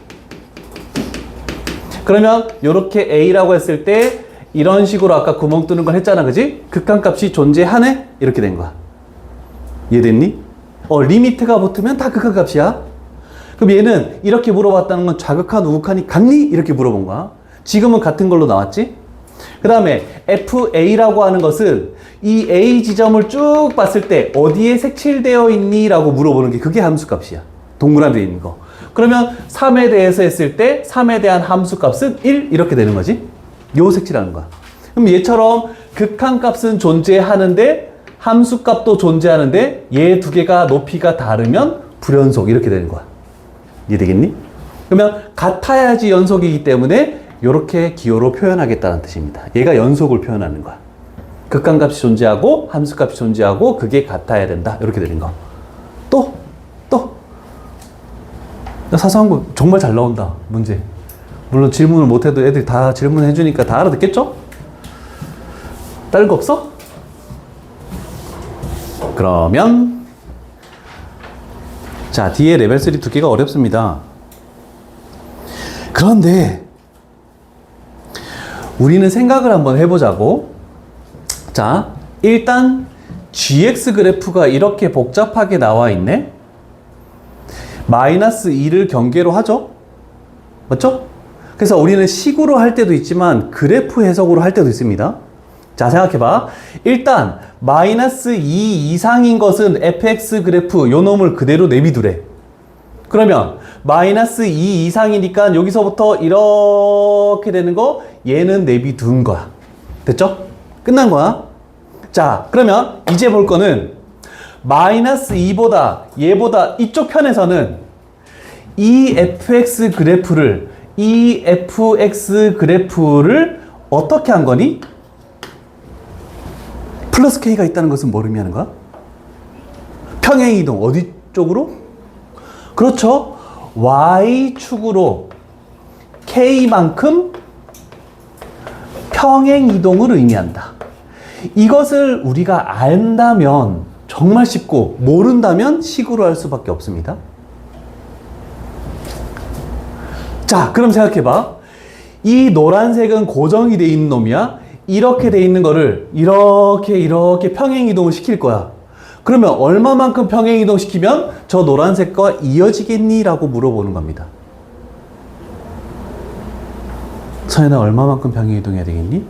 S1: 그러면 이렇게 a라고 했을 때 이런 식으로 아까 구멍 뚫는 걸 했잖아, 그지? 극한값이 존재하네? 이렇게 된 거야. 이해됐니? 리미트가 붙으면 다 극한값이야. 그럼 얘는 이렇게 물어봤다는 건 좌극한, 우극한이 같니? 이렇게 물어본 거야. 지금은 같은 걸로 나왔지? 그 다음에 FA라고 하는 것은 이 A 지점을 쭉 봤을 때 어디에 색칠되어 있니? 라고 물어보는 게 그게 함수값이야. 동그라미에 있는 거. 그러면 3에 대해서 했을 때 3에 대한 함수값은 1 이렇게 되는 거지. 요 색칠하는 거야. 그럼 얘처럼 극한값은 존재하는데 함수값도 존재하는데 얘 두 개가 높이가 다르면 불연속 이렇게 되는 거야. 이해되겠니? 그러면 같아야지 연속이기 때문에 이렇게 기호로 표현하겠다는 뜻입니다. 얘가 연속을 표현하는 거야. 극한값이 존재하고 함수값이 존재하고 그게 같아야 된다. 이렇게 되는 거. 또 사소한 거 정말 잘 나온다. 문제. 물론 질문을 못해도 애들이 다 질문해 주니까 다 알아듣겠죠? 다른 거 없어? 그러면 자, 뒤에 레벨 3 두께가 어렵습니다. 그런데 우리는 생각을 한번 해보자고. 자, 일단 GX 그래프가 이렇게 복잡하게 나와 있네. 마이너스 2를 경계로 하죠. 맞죠? 그래서 우리는 식으로 할 때도 있지만 그래프 해석으로 할 때도 있습니다. 자, 생각해봐. 일단 마이너스 2 이상인 것은 fx 그래프 요 놈을 그대로 내비두래. 그러면 마이너스 2 이상이니까 여기서부터 이렇게 되는 거 얘는 내비둔 거야. 됐죠? 끝난 거야. 자, 그러면 이제 볼 거는 마이너스 2보다 얘보다 이쪽 편에서는 이 fx 그래프를 어떻게 한 거니? 플러스 k가 있다는 것은 뭘 의미하는 거야? 평행이동 어디 쪽으로? 그렇죠. y축으로 k만큼 평행이동을 의미한다. 이것을 우리가 안다면 정말 쉽고 모른다면 식으로 할 수밖에 없습니다. 자, 그럼 생각해봐. 이 노란색은 고정이 돼 있는 놈이야. 이렇게 돼 있는 거를 이렇게 평행이동을 시킬 거야. 그러면 얼마만큼 평행이동 시키면 저 노란색과 이어지겠니? 라고 물어보는 겁니다. 서연아, 얼마만큼 평행이동 해야 되겠니?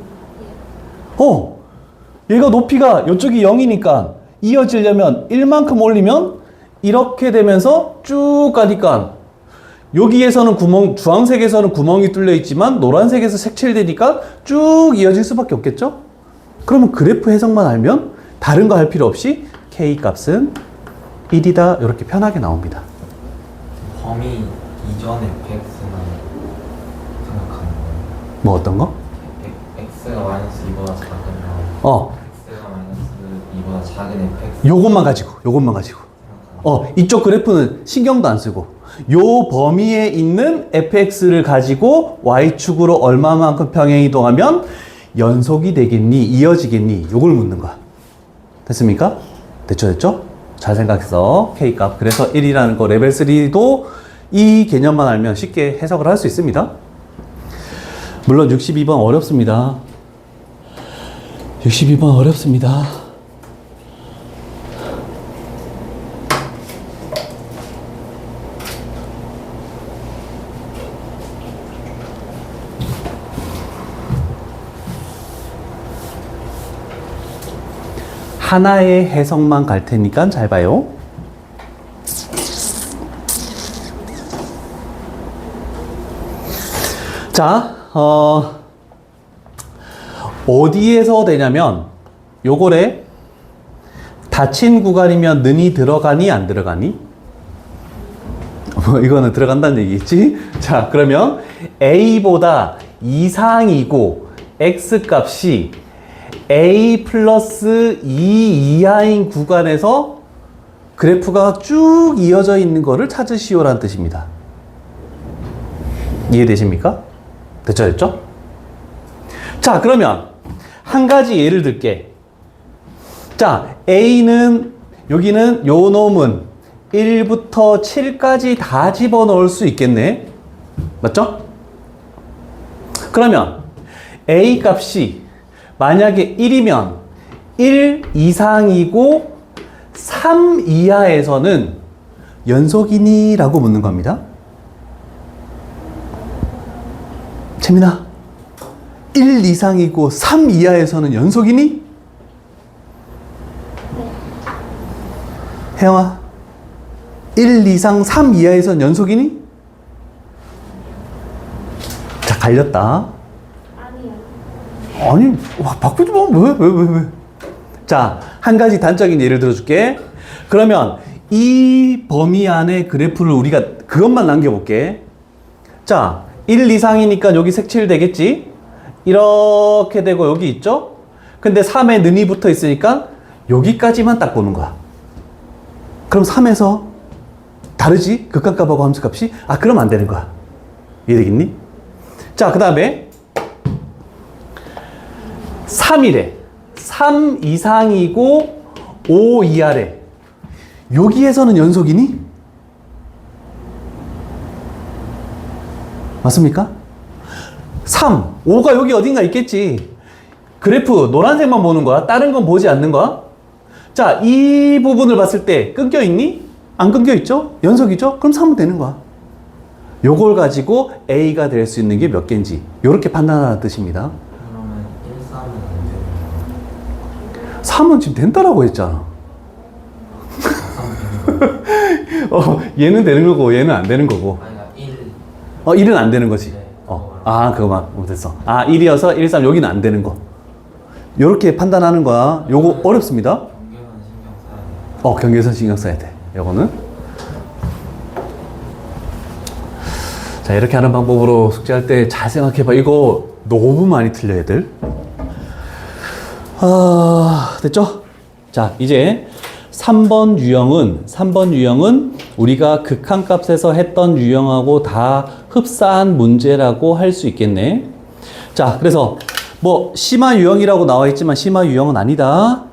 S1: 얘가 높이가 이쪽이 0이니까 이어지려면 1만큼 올리면 이렇게 되면서 쭉 가니까 여기에서는 주황색에서는 구멍이 뚫려 있지만 노란색에서 색칠되니까 쭉 이어질 수밖에 없겠죠? 그러면 그래프 해석만 알면 다른 거 할 필요 없이 K 값은 1이다. 이렇게 편하게 나옵니다.
S3: 범위 이전 fx만 생각하는 거예요.
S1: 뭐 어떤 거?
S3: x가 마이너스 2보다 작으면 x가 마이너스 2보다 작은 fx
S1: 요것만 가지고 이쪽 그래프는 신경도 안 쓰고 요 범위에 있는 fx를 가지고 y축으로 얼마만큼 평행이동하면 연속이 되겠니? 이어지겠니? 요걸 묻는 거야. 됐습니까? 됐죠? 잘 생각해서 K값. 그래서 1이라는 거 레벨 3도 이 개념만 알면 쉽게 해석을 할 수 있습니다. 물론 62번 어렵습니다. 62번 어렵습니다. 하나의 해석만 갈 테니까 잘 봐요. 자, 어디에서 되냐면 요거래 닫힌 구간이면 는이 들어가니 안 들어가니? 이거는 들어간다는 얘기겠지? 자, 그러면 A보다 이상이고 X값이 A 플러스 2 이하인 구간에서 그래프가 쭉 이어져 있는 거를 찾으시오라는 뜻입니다. 이해되십니까? 됐죠? 자, 그러면 한 가지 예를 들게. 자, A는 여기는 요 놈은 1부터 7까지 다 집어넣을 수 있겠네. 맞죠? 그러면 A 값이 만약에 1이면 1 이상이고 3 이하에서는 연속이니? 라고 묻는 겁니다. 재민아, 1 이상이고 3 이하에서는 연속이니? 혜영아, 1 이상 3 이하에서는 연속이니? 자, 갈렸다.
S2: 아니요.
S1: 아니, 와, 바꾸지 마. 왜? 자, 한 가지 단적인 예를 들어줄게. 그러면 이 범위 안에 그래프를 우리가 그것만 남겨볼게. 자, 1 이상이니까 여기 색칠 되겠지? 이렇게 되고 여기 있죠? 근데 3에 는이 붙어 있으니까 여기까지만 딱 보는 거야. 그럼 3에서 다르지? 극한값하고 함수값이? 아, 그럼 안 되는 거야. 이해되겠니? 자, 그 다음에 3이래. 3 이상이고 5 이하래. 여기에서는 연속이니? 맞습니까? 3, 5가 여기 어딘가 있겠지. 그래프 노란색만 보는 거야. 다른 건 보지 않는 거야. 자, 이 부분을 봤을 때 끊겨 있니? 안 끊겨 있죠? 연속이죠? 그럼 3은 되는 거야. 요걸 가지고 A가 될 수 있는 게 몇 개인지 요렇게 판단하는 뜻입니다.
S3: 그러면 1, 3은 안 되는
S1: 3은 지금 된다라고 했잖아. 얘는 되는 거고 얘는 안 되는 거고.
S3: 아니, 1.
S1: 1은 안 되는 거지.
S3: 네.
S1: 그거만 못했어. 1이어서 1, 3 여기는 안 되는 거. 요렇게 판단하는 거야. 요거 어렵습니다.
S3: 경계선 신경 써야 돼.
S1: 경계선 신경 써야 돼. 요거는. 자, 이렇게 하는 방법으로 숙제할 때 잘 생각해봐. 이거 너무 많이 틀려, 애들. 됐죠? 자, 이제 3번 유형은 우리가 극한값에서 했던 유형하고 다 흡사한 문제라고 할 수 있겠네. 자, 그래서 뭐 심화 유형이라고 나와 있지만 심화 유형은 아니다.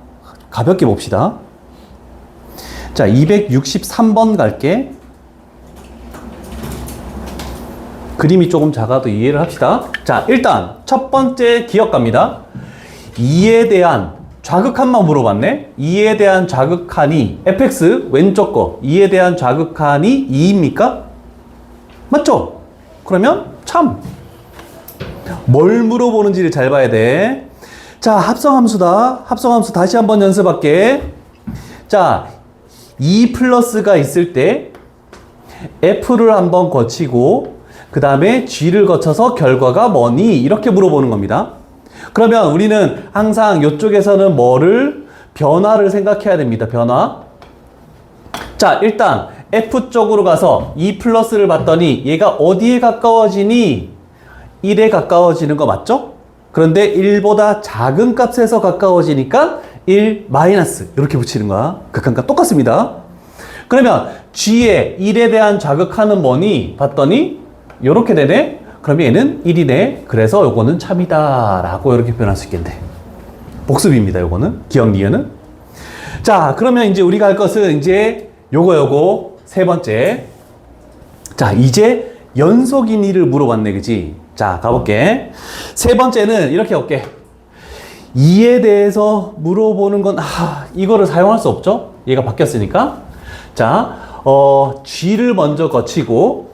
S1: 가볍게 봅시다. 자, 263번 갈게. 그림이 조금 작아도 이해를 합시다. 자, 일단 첫 번째 기억 갑니다. 2에 대한 좌극한만 물어봤네. 2에 대한 좌극한이 fx 왼쪽 거 2에 대한 좌극한이 2입니까? 맞죠? 그러면 참 뭘 물어보는지를 잘 봐야 돼. 자, 합성함수다. 합성함수 다시 한번 연습할게. 자, 2 플러스가 있을 때 f를 한번 거치고 그 다음에 g를 거쳐서 결과가 뭐니? 이렇게 물어보는 겁니다. 그러면 우리는 항상 이쪽에서는 뭐를? 변화를 생각해야 됩니다. 변화. 자, 일단 f 쪽으로 가서 2 플러스를 봤더니 얘가 어디에 가까워지니? 1에 가까워지는 거 맞죠? 그런데 1보다 작은 값에서 가까워지니까 1 마이너스 이렇게 붙이는 거야. 극한값 똑같습니다. 그러면 g의 1에 대한 좌극한은 뭐니? 봤더니 이렇게 되네. 그럼 얘는 1이네. 그래서 요거는 참이다 라고 이렇게 표현할 수 있겠네. 복습입니다. 요거는 기억 니은은. 자, 그러면 이제 우리가 할 것은 이제 요거 세 번째. 자, 이제 연속인이를 물어봤네. 그지? 자, 가볼게. 세 번째는 이렇게 할게. 2에 대해서 물어보는 건 이거를 사용할 수 없죠? 얘가 바뀌었으니까. 자, G를 먼저 거치고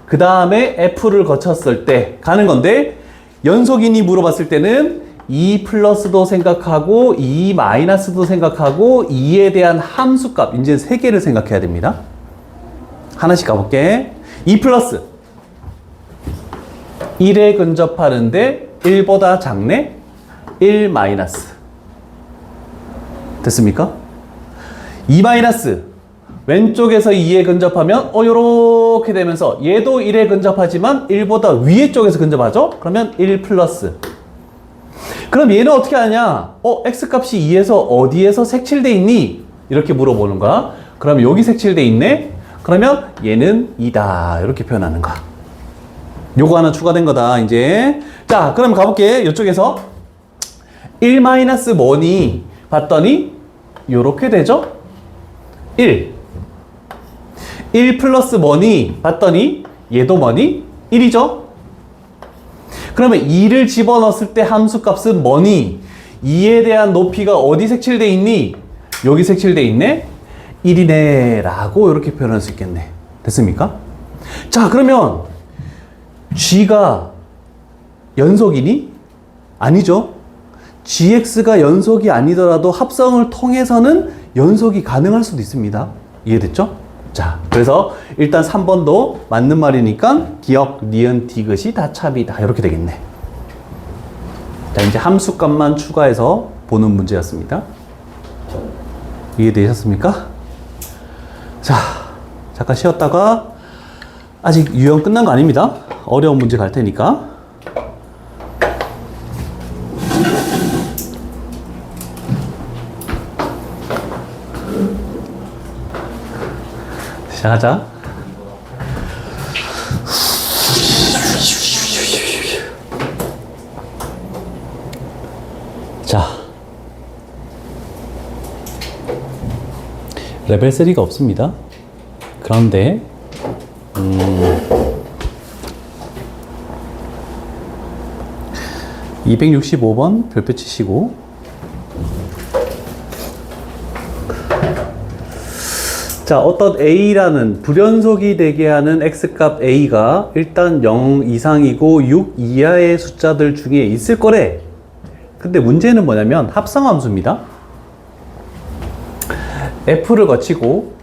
S1: 그 다음에 F를 거쳤을 때 가는 건데, 연속인이 물어봤을 때는 2 플러스도 생각하고 2 마이너스도 생각하고 2에 대한 함수값 이제 세 개를 생각해야 됩니다. 하나씩 가볼게. 2 플러스 1에 근접하는데 1보다 작네? 1 마이너스. 됐습니까? 2 마이너스 왼쪽에서 2에 근접하면 요렇게 되면서 얘도 1에 근접하지만 1보다 위에 쪽에서 근접하죠? 그러면 1 플러스. 그럼 얘는 어떻게 하냐? x값이 2에서 어디에서 색칠돼 있니? 이렇게 물어보는 거야. 그럼 여기 색칠돼 있네? 그러면 얘는 2다. 이렇게 표현하는 거야. 요거 하나 추가된 거다, 이제. 자, 그럼 가볼게. 이쪽에서 1 마이너스 뭐니? 봤더니 요렇게 되죠? 1. 1 플러스 뭐니? 봤더니 얘도 뭐니? 1이죠? 그러면 2를 집어넣었을 때 함수값은 뭐니? 2에 대한 높이가 어디 색칠돼 있니? 여기 색칠돼 있네? 1이네 라고 이렇게 표현할 수 있겠네. 됐습니까? 자, 그러면 G가 연속이니? 아니죠. gx가 연속이 아니더라도 합성을 통해서는 연속이 가능할 수도 있습니다. 이해됐죠? 자, 그래서 일단 3번도 맞는 말이니까 기억, 니은, 디귿이 다 찹이다. 이렇게 되겠네. 자, 이제 함수값만 추가해서 보는 문제였습니다. 이해되셨습니까? 자, 잠깐 쉬었다가 아직 유형 끝난 거 아닙니다. 어려운 문제 갈 테니까. 시작하자. 자, 레벨 3가 없습니다. 그런데 265번 별표 치시고, 자, 어떤 A라는 불연속이 되게 하는 X값 A가 일단 0 이상이고 6 이하의 숫자들 중에 있을 거래. 근데 문제는 뭐냐면 합성함수입니다. F를 거치고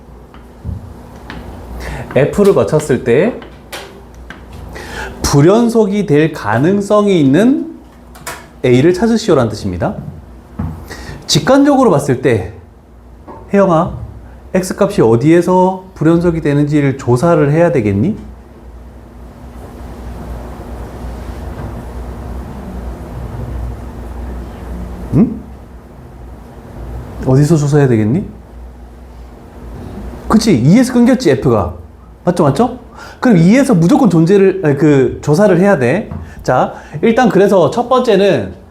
S1: F를 거쳤을 때 불연속이 될 가능성이 있는 A를 찾으시오라는 뜻입니다. 직관적으로 봤을 때 혜영아, X값이 어디에서 불연속이 되는지를 조사를 해야 되겠니? 응? 어디서 조사해야 되겠니? 그치, 2에서 끊겼지, F가. 맞죠? 그럼 2에서 무조건 조사를 해야 돼. 자, 일단 그래서 첫 번째는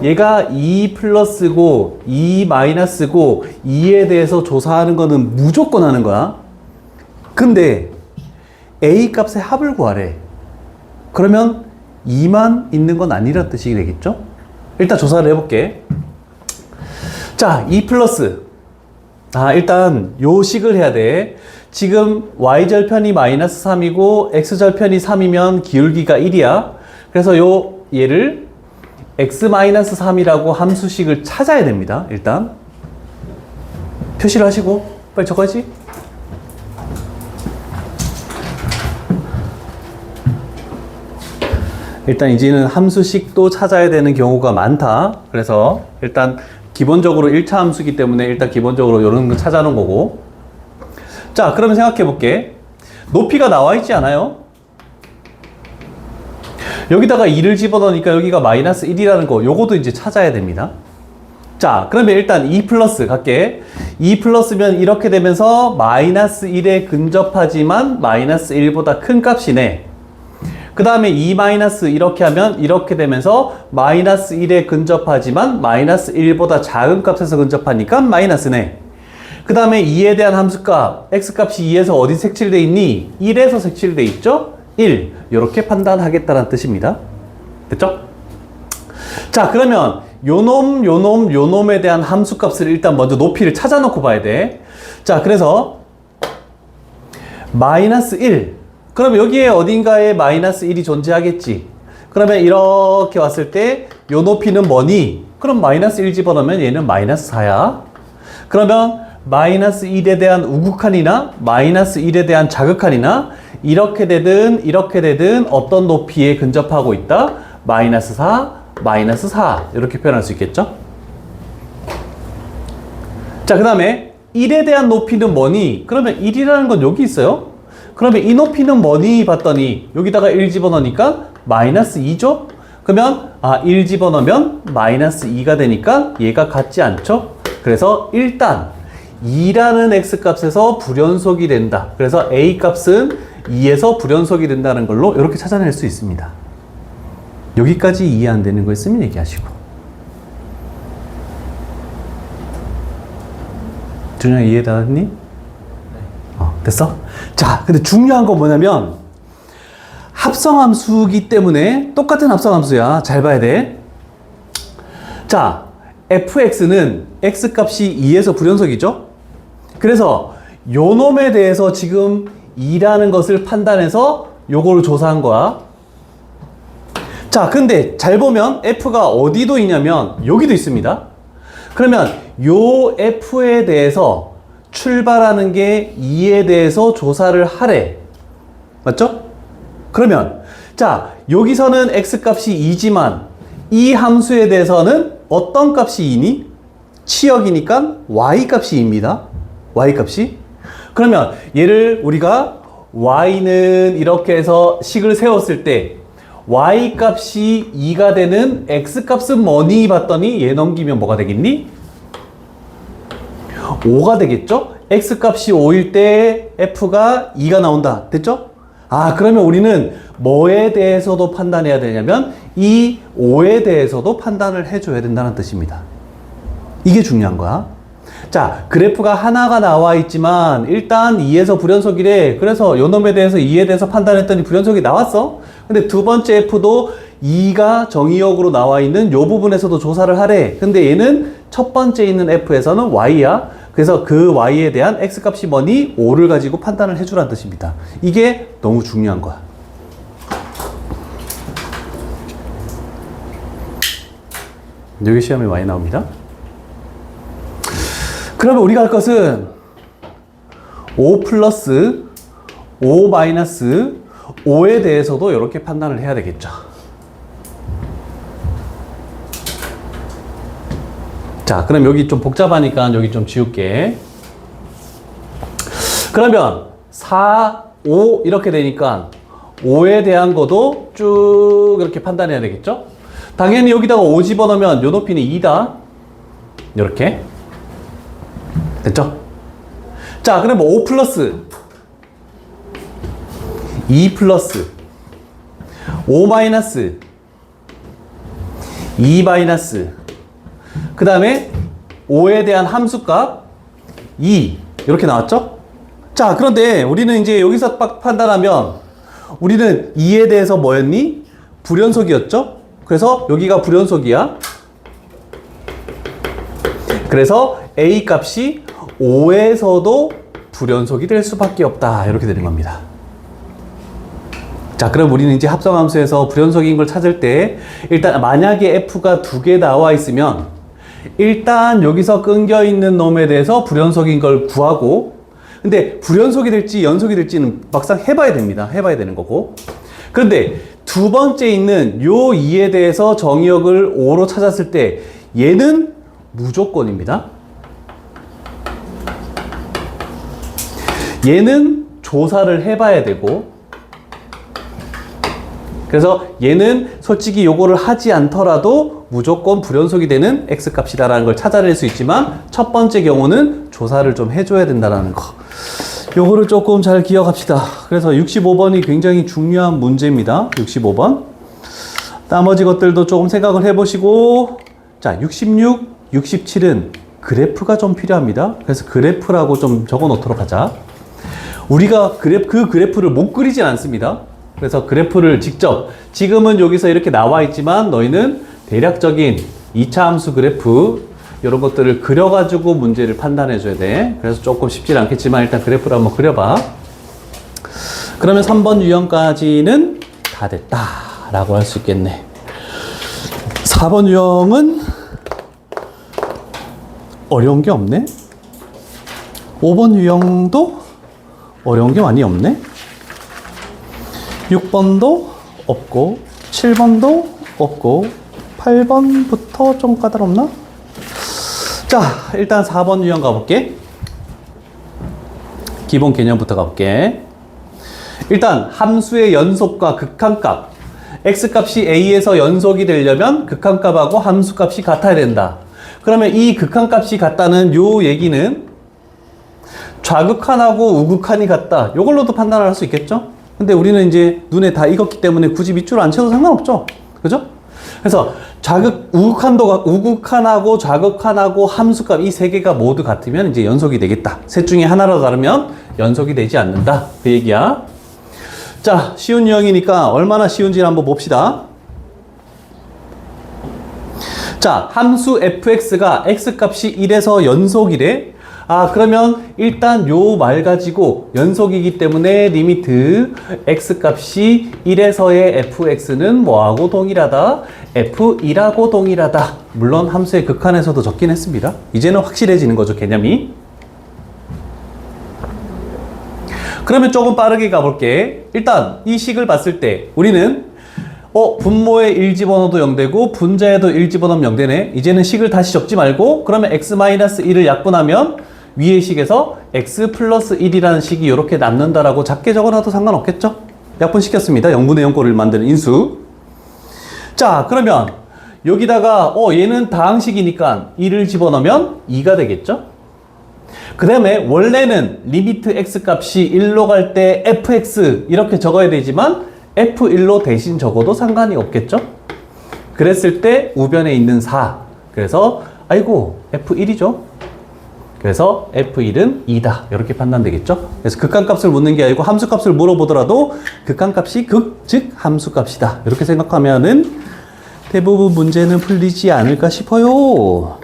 S1: 얘가 2 플러스고 2 마이너스고 2에 대해서 조사하는 거는 무조건 하는 거야. 근데 A 값의 합을 구하래. 그러면 2만 있는 건 아니란 뜻이 되겠죠? 일단 조사를 해볼게. 자, 2 플러스. 일단 요 식을 해야 돼. 지금 y절편이 마이너스 3이고 x절편이 3이면 기울기가 1이야. 그래서 얘를 x-3이라고 함수식을 찾아야 됩니다. 일단 표시를 하시고 빨리 적어야지. 일단 이제는 함수식도 찾아야 되는 경우가 많다. 그래서 일단 기본적으로 1차 함수이기 때문에 일단 기본적으로 이런 거 찾아놓은 거고. 자, 그러면 생각해 볼게. 높이가 나와 있지 않아요? 여기다가 2를 집어넣으니까 여기가 마이너스 1이라는 거, 요거도 이제 찾아야 됩니다. 자, 그러면 일단 2 플러스 갈게. 2 플러스면 이렇게 되면서 마이너스 1에 근접하지만 마이너스 1보다 큰 값이네. 그 다음에 2 마이너스 이렇게 하면 이렇게 되면서 마이너스 1에 근접하지만 마이너스 1보다 작은 값에서 근접하니까 마이너스네. 그 다음에 2에 대한 함수값, x값이 2에서 어디 색칠되어 있니? 1에서 색칠되어 있죠? 1. 이렇게 판단하겠다는 뜻입니다. 됐죠? 자, 그러면 요놈에 대한 함수값을 일단 먼저 높이를 찾아놓고 봐야 돼. 자, 그래서 마이너스 1. 그럼 여기에 어딘가에 마이너스 1이 존재하겠지. 그러면 이렇게 왔을 때 요 높이는 뭐니? 그럼 마이너스 1 집어넣으면 얘는 마이너스 4야. 그러면 마이너스 1에 대한 우극한이나 마이너스 1에 대한 자극한이나 이렇게 되든 어떤 높이에 근접하고 있다? 마이너스 4, 마이너스 4 이렇게 표현할 수 있겠죠? 자, 그 다음에 1에 대한 높이는 뭐니? 그러면 1이라는 건 여기 있어요. 그러면 이 높이는 뭐니? 봤더니 여기다가 1 집어넣으니까 마이너스 2죠? 그러면 1 집어넣으면 마이너스 2가 되니까 얘가 같지 않죠? 그래서 일단 2라는 x값에서 불연속이 된다. 그래서 a값은 2에서 불연속이 된다는 걸로 이렇게 찾아낼 수 있습니다. 여기까지 이해 안 되는 거 있으면 얘기하시고. 준영아, 이해 다 했니? 됐어? 자, 근데 중요한 건 뭐냐면 합성함수이기 때문에 똑같은 합성함수야. 잘 봐야 돼. 자, fx는 x값이 2에서 불연속이죠? 그래서 요 놈에 대해서 지금 2라는 것을 판단해서 요거를 조사한 거야. 자, 근데 잘 보면 f가 어디도 있냐면 여기도 있습니다. 그러면 요 f에 대해서 출발하는 게 2에 대해서 조사를 하래. 맞죠? 그러면 자, 여기서는 x값이 2지만 이 함수에 대해서는 어떤 값이 2니? 치역이니까 y값이 2입니다. y값이. 그러면 얘를 우리가 y는 이렇게 해서 식을 세웠을 때 y값이 2가 되는 x값은 뭐니? 봤더니 얘 넘기면 뭐가 되겠니? 5가 되겠죠? x값이 5일 때 f가 2가 나온다. 됐죠? 아, 그러면 우리는 뭐에 대해서도 판단해야 되냐면 이 5에 대해서도 판단을 해줘야 된다는 뜻입니다. 이게 중요한 거야. 자, 그래프가 하나가 나와 있지만 일단 2에서 불연속이래. 그래서 요 놈에 대해서 2에 대해서 판단했더니 불연속이 나왔어. 근데 두 번째 f도 2가 정의역으로 나와 있는 요 부분에서도 조사를 하래. 근데 얘는 첫 번째 있는 f에서는 y야. 그래서 그 y에 대한 x값이 뭐니? 5를 가지고 판단을 해주라는 뜻입니다. 이게 너무 중요한 거야. 여기 시험에 많이 나옵니다. 그러면 우리가 할 것은 5 플러스 5 마이너스 5에 대해서도 이렇게 판단을 해야 되겠죠. 자, 그럼 여기 좀 복잡하니까 여기 좀 지울게. 그러면 4, 5 이렇게 되니까 5에 대한 것도 쭉 이렇게 판단해야 되겠죠? 당연히 여기다가 5 집어넣으면 요 높이는 2다. 이렇게. 됐죠? 자, 그러면 5 플러스 2 플러스 5 마이너스 2 마이너스 그 다음에 5에 대한 함수값 2 이렇게 나왔죠? 자, 그런데 우리는 이제 여기서 딱 판단하면 우리는 2에 대해서 뭐였니? 불연속이었죠? 그래서 여기가 불연속이야. 그래서 A 값이 5에서도 불연속이 될 수밖에 없다. 이렇게 되는 겁니다. 자, 그럼 우리는 이제 합성함수에서 불연속인 걸 찾을 때 일단 만약에 F가 2개 나와 있으면 일단 여기서 끊겨 있는 놈에 대해서 불연속인 걸 구하고, 근데 불연속이 될지 연속이 될지는 막상 해봐야 됩니다. 해봐야 되는 거고. 그런데 두 번째 있는 요 2에 대해서 정의역을 5로 찾았을 때 얘는 무조건입니다. 얘는 조사를 해봐야 되고, 그래서 얘는 솔직히 요거를 하지 않더라도 무조건 불연속이 되는 x값이다라는 걸 찾아낼 수 있지만 첫 번째 경우는 조사를 좀 해줘야 된다는 거. 요거를 조금 잘 기억합시다. 그래서 65번이 굉장히 중요한 문제입니다. 65번. 나머지 것들도 조금 생각을 해보시고, 자, 66, 67은 그래프가 좀 필요합니다. 그래서 그래프라고 좀 적어 놓도록 하자. 우리가 그 그래프를 못 그리진 않습니다. 그래서 그래프를 직접, 지금은 여기서 이렇게 나와 있지만 너희는 대략적인 2차 함수 그래프 이런 것들을 그려가지고 문제를 판단해 줘야 돼. 그래서 조금 쉽지 않겠지만 일단 그래프를 한번 그려봐. 그러면 3번 유형까지는 다 됐다 라고 할 수 있겠네. 4번 유형은 어려운 게 없네. 5번 유형도 어려운 게 많이 없네. 6번도 없고 7번도 없고 8번부터 좀 까다롭나? 자, 일단 4번 유형 가볼게. 기본 개념부터 가볼게. 일단 함수의 연속과 극한값, x값이 a에서 연속이 되려면 극한값하고 함수값이 같아야 된다. 그러면 이 극한값이 같다는 요 얘기는 좌극한하고 우극한이 같다. 요걸로도 판단을 할 수 있겠죠? 근데 우리는 이제 눈에 다 익었기 때문에 굳이 밑줄을 안 쳐도 상관없죠? 그죠? 그래서 우극한하고 좌극한하고 함수값 이 세 개가 모두 같으면 이제 연속이 되겠다. 셋 중에 하나라도 다르면 연속이 되지 않는다. 그 얘기야. 자, 쉬운 유형이니까 얼마나 쉬운지 한번 봅시다. 자, 함수 fx가 x값이 1에서 연속이래. 그러면 일단 요 말 가지고 연속이기 때문에 리미트 x 값이 1에서의 fx는 뭐하고 동일하다? f1하고 동일하다. 물론 함수의 극한에서도 적긴 했습니다. 이제는 확실해지는 거죠, 개념이. 그러면 조금 빠르게 가볼게. 일단 이 식을 봤을 때 우리는 분모에 1 집어넣어도 0되고 분자에도 1 집어넣으면 0되네. 이제는 식을 다시 적지 말고 그러면 x-1을 약분하면 위의 식에서 x 플러스 1이라는 식이 이렇게 남는다라고 작게 적어놔도 상관없겠죠? 약분시켰습니다. 0분의 0꼴을 만드는 인수. 자, 그러면 여기다가 얘는 다항식이니까 1을 집어넣으면 2가 되겠죠? 그 다음에 원래는 리미트 x 값이 1로 갈 때 fx 이렇게 적어야 되지만 f1로 대신 적어도 상관이 없겠죠? 그랬을 때 우변에 있는 4. 그래서 아이고 f1이죠? 그래서 f1은 2다. 이렇게 판단되겠죠? 그래서 극한값을 묻는 게 아니고 함수값을 물어보더라도 극한값이 극, 즉 함수값이다. 이렇게 생각하면은 대부분 문제는 풀리지 않을까 싶어요.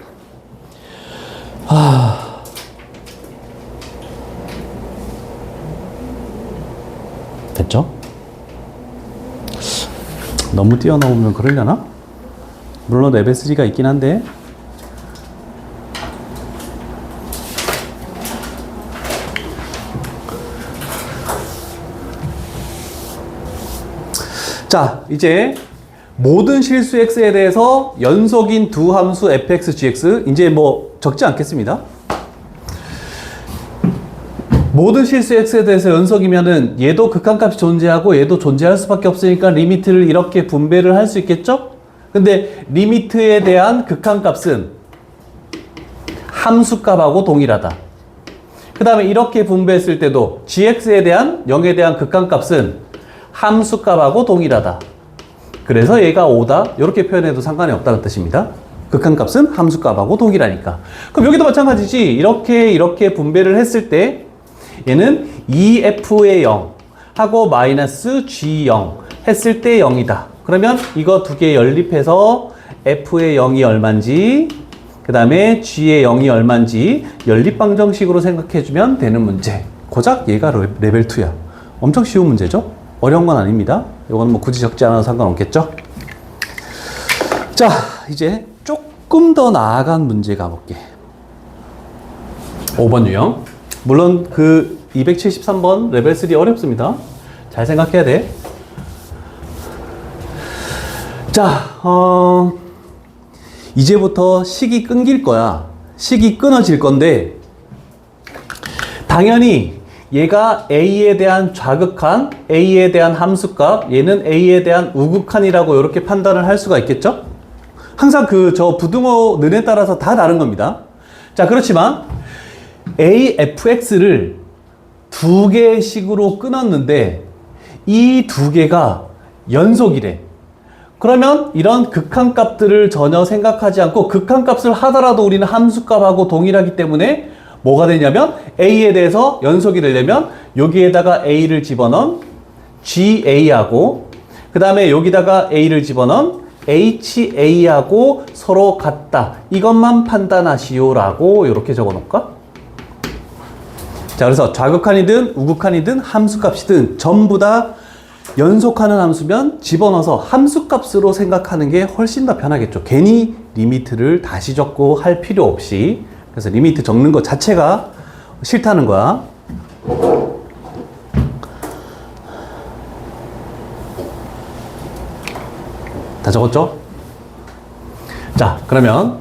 S1: 됐죠? 너무 뛰어나오면 그러려나? 물론 레벨 3가 있긴 한데. 자, 이제 모든 실수 x에 대해서 연속인 두 함수 fx, gx 이제 뭐 적지 않겠습니다. 모든 실수 x에 대해서 연속이면은 얘도 극한값이 존재하고 얘도 존재할 수밖에 없으니까 리미트를 이렇게 분배를 할 수 있겠죠? 근데 리미트에 대한 극한값은 함수값하고 동일하다. 그 다음에 이렇게 분배했을 때도 gx에 대한 0에 대한 극한값은 함수값하고 동일하다. 그래서 얘가 5다. 이렇게 표현해도 상관이 없다는 뜻입니다. 극한값은 함수값하고 동일하니까. 그럼 여기도 마찬가지지. 이렇게 분배를 했을 때 얘는 2f의 0 하고 마이너스 g0 했을 때 0이다. 그러면 이거 두 개 연립해서 f의 0이 얼만지 그 다음에 g의 0이 얼만지 연립방정식으로 생각해주면 되는 문제. 고작 얘가 레벨 2야. 엄청 쉬운 문제죠? 어려운 건 아닙니다. 이건 뭐 굳이 적지 않아도 상관없겠죠? 자, 이제 조금 더 나아간 문제 가볼게. 5번 유형. 물론 그 273번 레벨 3 어렵습니다. 잘 생각해야 돼. 자, 이제부터 식이 끊길 거야. 식이 끊어질 건데 당연히 얘가 A에 대한 좌극한, A에 대한 함수값, 얘는 A에 대한 우극한이라고 이렇게 판단을 할 수가 있겠죠? 항상 저 부등호 는에 따라서 다 다른 겁니다. 자, 그렇지만 AFX를 두 개의 식으로 끊었는데 이 두 개가 연속이래. 그러면 이런 극한값들을 전혀 생각하지 않고 극한값을 하더라도 우리는 함수값하고 동일하기 때문에 뭐가 되냐면 A에 대해서 연속이 되려면 여기에다가 A를 집어넣은 GA하고 그 다음에 여기다가 A를 집어넣은 HA하고 서로 같다. 이것만 판단하시오라고 이렇게 적어 놓을까? 자, 그래서 좌극한이든 우극한이든 함수값이든 전부 다 연속하는 함수면 집어넣어서 함수값으로 생각하는 게 훨씬 더 편하겠죠. 괜히 리미트를 다시 적고 할 필요 없이. 그래서 리미트 적는 것 자체가 싫다는 거야. 다 적었죠? 자, 그러면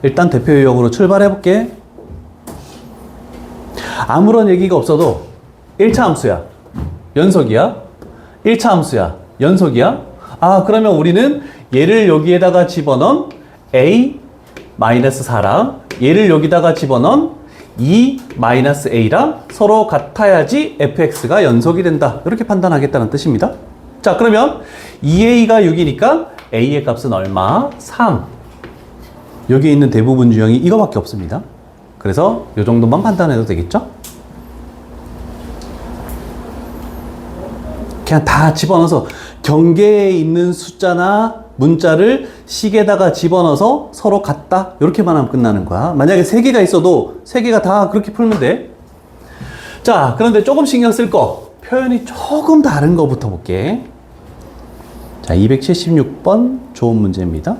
S1: 일단 대표 유형으로 출발해 볼게. 아무런 얘기가 없어도 1차 함수야. 연속이야. 1차 함수야. 연속이야. 그러면 우리는 얘를 여기에다가 집어넣은 A-4랑 얘를 여기다가 집어넣은 2-A랑 서로 같아야지 fx가 연속이 된다. 이렇게 판단하겠다는 뜻입니다. 자, 그러면 2a가 6이니까 a의 값은 얼마? 3. 여기 있는 대부분 유형이 이거밖에 없습니다. 그래서 이 정도만 판단해도 되겠죠? 그냥 다 집어넣어서 경계에 있는 숫자나 문자를 식에다가 집어넣어서 서로 같다. 이렇게만 하면 끝나는 거야. 만약에 3개가 있어도 3개가 다 그렇게 풀면 돼. 자, 그런데 조금 신경 쓸 거. 표현이 조금 다른 거부터 볼게. 자, 276번 좋은 문제입니다.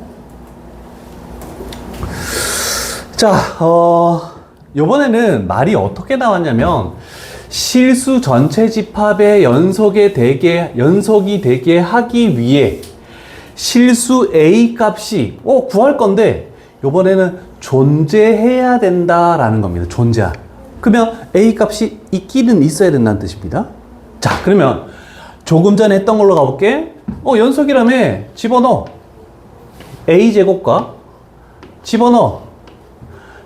S1: 자, 요번에는 말이 어떻게 나왔냐면 실수 전체 집합의 연속이 되게 하기 위해 실수 A 값이 구할 건데 요번에는 존재해야 된다라는 겁니다. 존재. 그러면 A 값이 있기는 있어야 된다는 뜻입니다. 자, 그러면 조금 전에 했던 걸로 가볼게. 연속이라며 집어넣어. A 제곱과 집어넣어.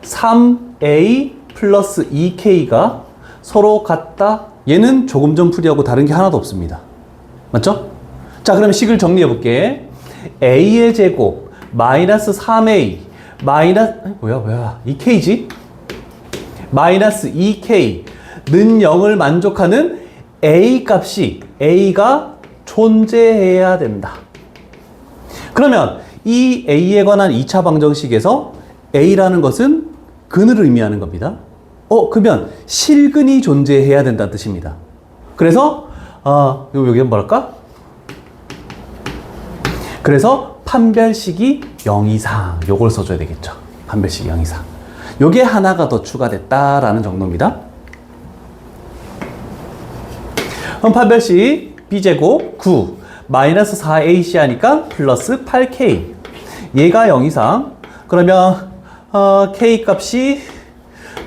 S1: 3A 플러스 2K가 서로 같다. 얘는 조금 전 풀이하고 다른 게 하나도 없습니다. 맞죠? 자, 그러면 식을 정리해 볼게. A의 제곱 마이너스 3A 뭐야 2K지? 마이너스 2K는 0을 만족하는 A 값이 A가 존재해야 된다. 그러면 이 A에 관한 2차 방정식에서 A라는 것은 근을 의미하는 겁니다. 그러면 실근이 존재해야 된다는 뜻입니다. 그래서 여기 한번 할까? 그래서 판별식이 0 이상 요걸 써줘야 되겠죠. 판별식이 0 이상. 요게 하나가 더 추가됐다라는 정도입니다. 그럼 판별식 B제곱 9 마이너스 4AC 하니까 플러스 8K 얘가 0 이상. 그러면 K 값이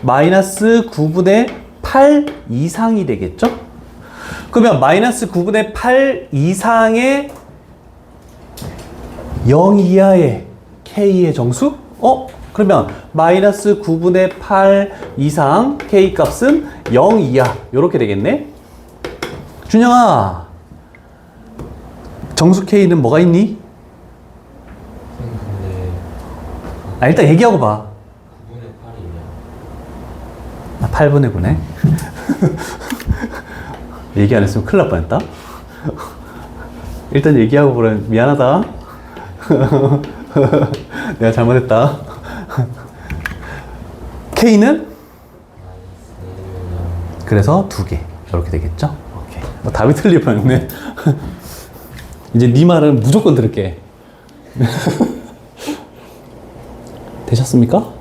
S1: 마이너스 9분의 8 이상이 되겠죠? 그러면 마이너스 9분의 8 이상의 0 이하의 K의 정수? 그러면 마이너스 9분의 8 이상 K 값은 0 이하 이렇게 되겠네? 준영아, 정수 K는 뭐가 있니? 일단 얘기하고 봐. 8분의 9네. 얘기 안 했으면 큰일 날 뻔했다. 일단 얘기하고 그래. 미안하다. 내가 잘못했다. K는? 그래서 2개. 이렇게 되겠죠? 오케이. 답이 틀릴 뻔했네. 이제 네 말은 무조건 들을게. 되셨습니까?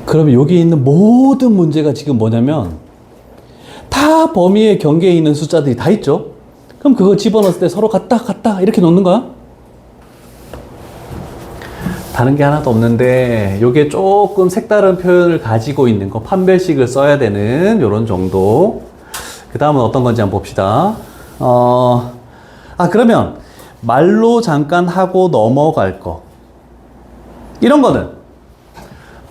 S1: 그러면 여기 있는 모든 문제가 지금 뭐냐면 다 범위의 경계에 있는 숫자들이 다 있죠? 그럼 그거 집어넣었을 때 서로 같다 이렇게 놓는 거야? 다른 게 하나도 없는데 요게 조금 색다른 표현을 가지고 있는 거 판별식을 써야 되는 요런 정도. 그 다음은 어떤 건지 한번 봅시다. 그러면 말로 잠깐 하고 넘어갈 거 이런 거는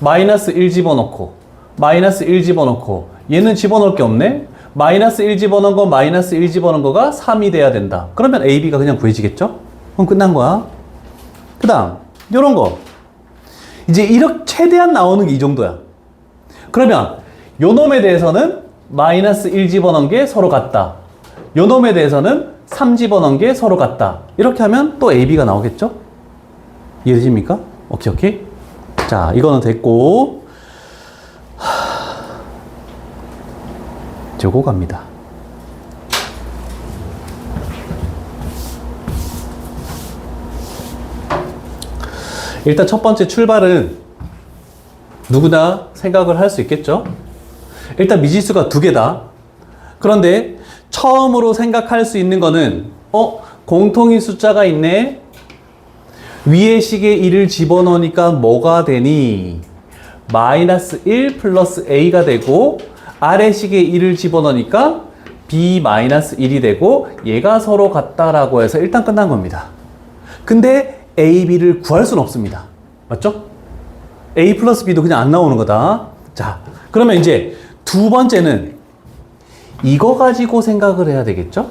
S1: 마이너스 1 집어넣고 마이너스 1 집어넣고 얘는 집어넣을 게 없네. 마이너스 1 집어넣은 거 마이너스 1 집어넣은 거가 3이 돼야 된다. 그러면 A, B가 그냥 구해지겠죠? 그럼 끝난 거야. 그 다음 요런 거 이제 이렇게 최대한 나오는 게 이 정도야. 그러면 요 놈에 대해서는 마이너스 1 집어넣은 게 서로 같다. 요 놈에 대해서는 3 집어넣은 게 서로 같다. 이렇게 하면 또 A, B가 나오겠죠? 이해되십니까? 오케이. 자, 이거는 됐고 요거 갑니다. 일단 첫 번째 출발은 누구나 생각을 할 수 있겠죠? 일단 미지수가 2개다. 그런데 처음으로 생각할 수 있는 거는 공통인 숫자가 있네. 위에 식에 1을 집어넣으니까 뭐가 되니? 마이너스 1 플러스 A가 되고 아래 식에 1을 집어넣으니까 B 마이너스 1이 되고 얘가 서로 같다라고 해서 일단 끝난 겁니다. 근데 A, B를 구할 수는 없습니다. 맞죠? A 플러스 B도 그냥 안 나오는 거다. 자, 그러면 이제 두 번째는 이거 가지고 생각을 해야 되겠죠?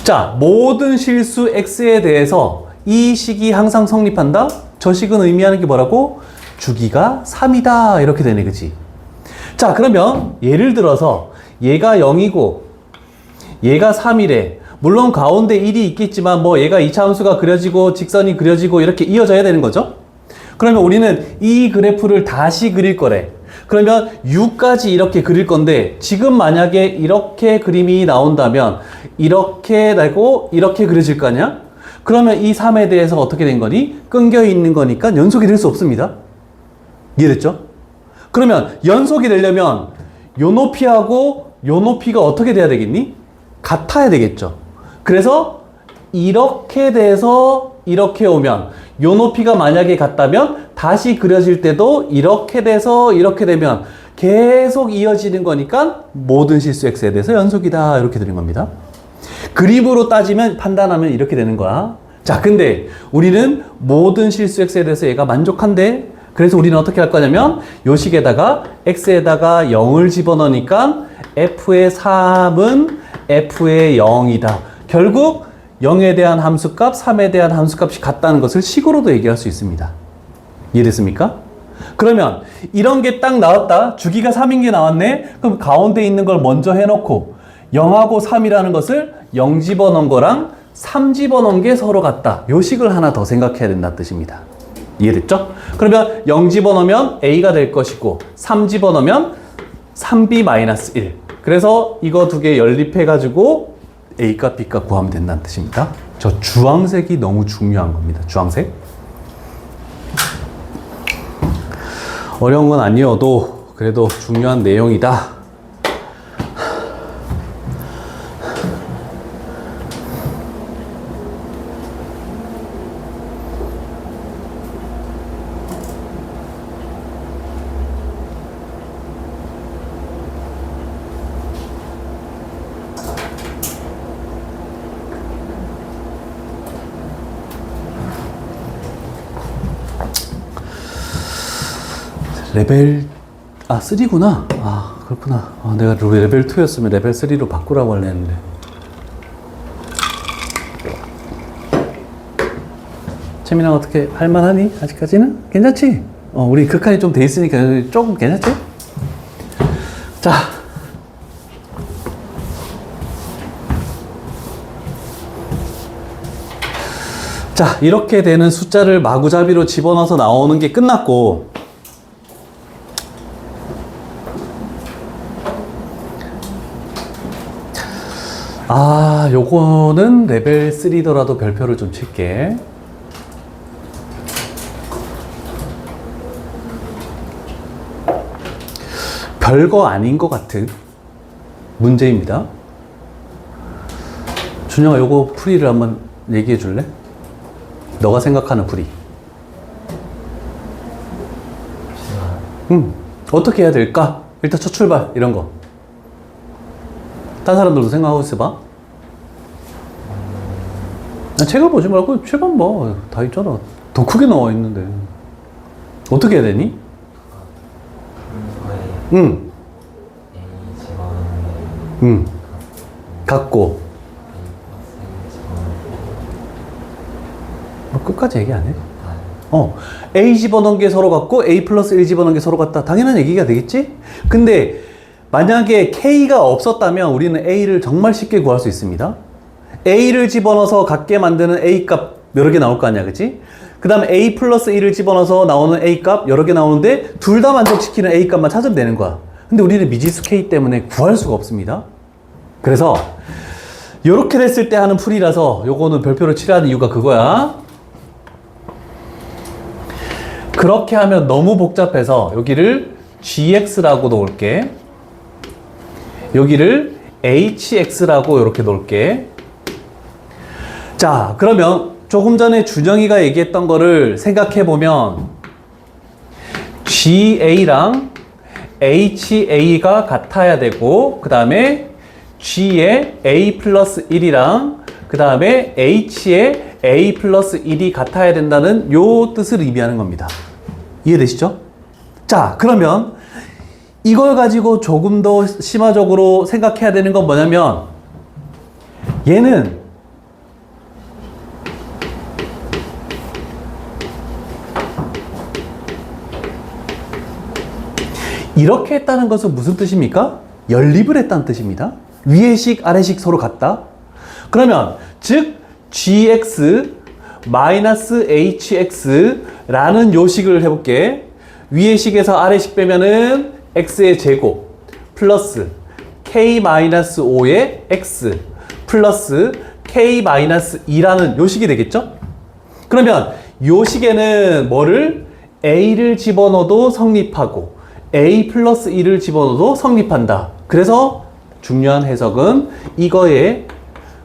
S1: 자, 모든 실수 X에 대해서 이 식이 항상 성립한다? 저 식은 의미하는 게 뭐라고? 주기가 3이다. 이렇게 되네, 그치? 자, 그러면 예를 들어서 얘가 0이고 얘가 3이래. 물론 가운데 1이 있겠지만 뭐 얘가 2차 함수가 그려지고 직선이 그려지고 이렇게 이어져야 되는 거죠. 그러면 우리는 이 그래프를 다시 그릴 거래. 그러면 U까지 이렇게 그릴 건데 지금 만약에 이렇게 그림이 나온다면 이렇게 되고 이렇게 그려질 거 아니야? 그러면 이 3에 대해서 어떻게 된 거니? 끊겨 있는 거니까 연속이 될 수 없습니다. 이해됐죠? 그러면 연속이 되려면 요 높이하고 요 높이가 어떻게 돼야 되겠니? 같아야 되겠죠. 그래서 이렇게 돼서 이렇게 오면 요 높이가 만약에 같다면 다시 그려질 때도 이렇게 돼서 이렇게 되면 계속 이어지는 거니까 모든 실수 x에 대해서 연속이다 이렇게 되는 겁니다. 그림으로 따지면 판단하면 이렇게 되는 거야. 자, 근데 우리는 모든 실수 x에 대해서 얘가 만족한데 그래서 우리는 어떻게 할 거냐면 요 식에다가 x에다가 0을 집어넣으니까 f의 3은 f의 0이다. 결국 0에 대한 함수값, 3에 대한 함수값이 같다는 것을 식으로도 얘기할 수 있습니다. 이해됐습니까? 그러면 이런 게 딱 나왔다. 주기가 3인 게 나왔네. 그럼 가운데 있는 걸 먼저 해놓고 0하고 3이라는 것을 0 집어넣은 거랑 3 집어넣은 게 서로 같다. 요 식을 하나 더 생각해야 된다는 뜻입니다. 이해됐죠? 그러면 0 집어넣으면 A가 될 것이고 3 집어넣으면 3B-1. 그래서 이거 두 개 연립해가지고 A값, B값 구하면 된다는 뜻입니다. 저 주황색이 너무 중요한 겁니다. 주황색. 어려운 건 아니어도 그래도 중요한 내용이다. 레벨 3구나. 그렇구나. 내가 레벨 2였으면 레벨 3로 바꾸라고 하려 했는데. 채민아 어떻게 할만하니? 아직까지는? 괜찮지? 우리 극한이 좀 돼 있으니까 조금 괜찮지? 자, 이렇게 되는 숫자를 마구잡이로 집어넣어서 나오는 게 끝났고 요거는 레벨 3더라도 별표를 좀 칠게. 별거 아닌 것 같은 문제입니다. 준영아, 요거 풀이를 한번 얘기해 줄래? 너가 생각하는 풀이. 어떻게 해야 될까? 일단 첫 출발, 이런 거. 딴 사람들도 생각하고 있어봐. 책을 보지 말고 책은 봐. 다 있잖아. 더 크게 나와 있는데. 어떻게 해야 되니? 갖고. 끝까지 얘기 안 해? A 집어넣은 게 서로 같고 A 플러스 1 집어넣은 게 서로 같다. 당연한 얘기가 되겠지? 근데 만약에 K가 없었다면 우리는 A를 정말 쉽게 구할 수 있습니다. A를 집어넣어서 같게 만드는 A 값 여러 개 나올 거 아니야, 그치? 그 다음에 A 플러스 1을 집어넣어서 나오는 A 값 여러 개 나오는데 둘 다 만족시키는 A 값만 찾으면 되는 거야. 근데 우리는 미지수 K 때문에 구할 수가 없습니다. 그래서 이렇게 됐을 때 하는 풀이라서 요거는 별표를 칠하는 이유가 그거야. 그렇게 하면 너무 복잡해서 여기를 GX라고 놓을게. 여기를 HX라고 이렇게 놓을게. 자, 그러면 조금 전에 준영이가 얘기했던 거를 생각해보면 GA랑 HA가 같아야 되고 그 다음에 G의 A 플러스 1이랑 그 다음에 H의 A 플러스 1이 같아야 된다는 요 뜻을 의미하는 겁니다. 이해되시죠? 자, 그러면 이걸 가지고 조금 더 심화적으로 생각해야 되는 건 뭐냐면 얘는 이렇게 했다는 것은 무슨 뜻입니까? 연립을 했다는 뜻입니다. 위의 식, 아래 식 서로 같다. 그러면 즉 gx 마이너스 hx라는 요식을 해볼게. 위의 식에서 아래 식 빼면은 x의 제곱 플러스 k-5의 x 플러스 k-2라는 요식이 되겠죠? 그러면 요식에는 뭐를 a를 집어넣어도 성립하고 a 플러스 1을 집어넣어도 성립한다. 그래서 중요한 해석은 이거의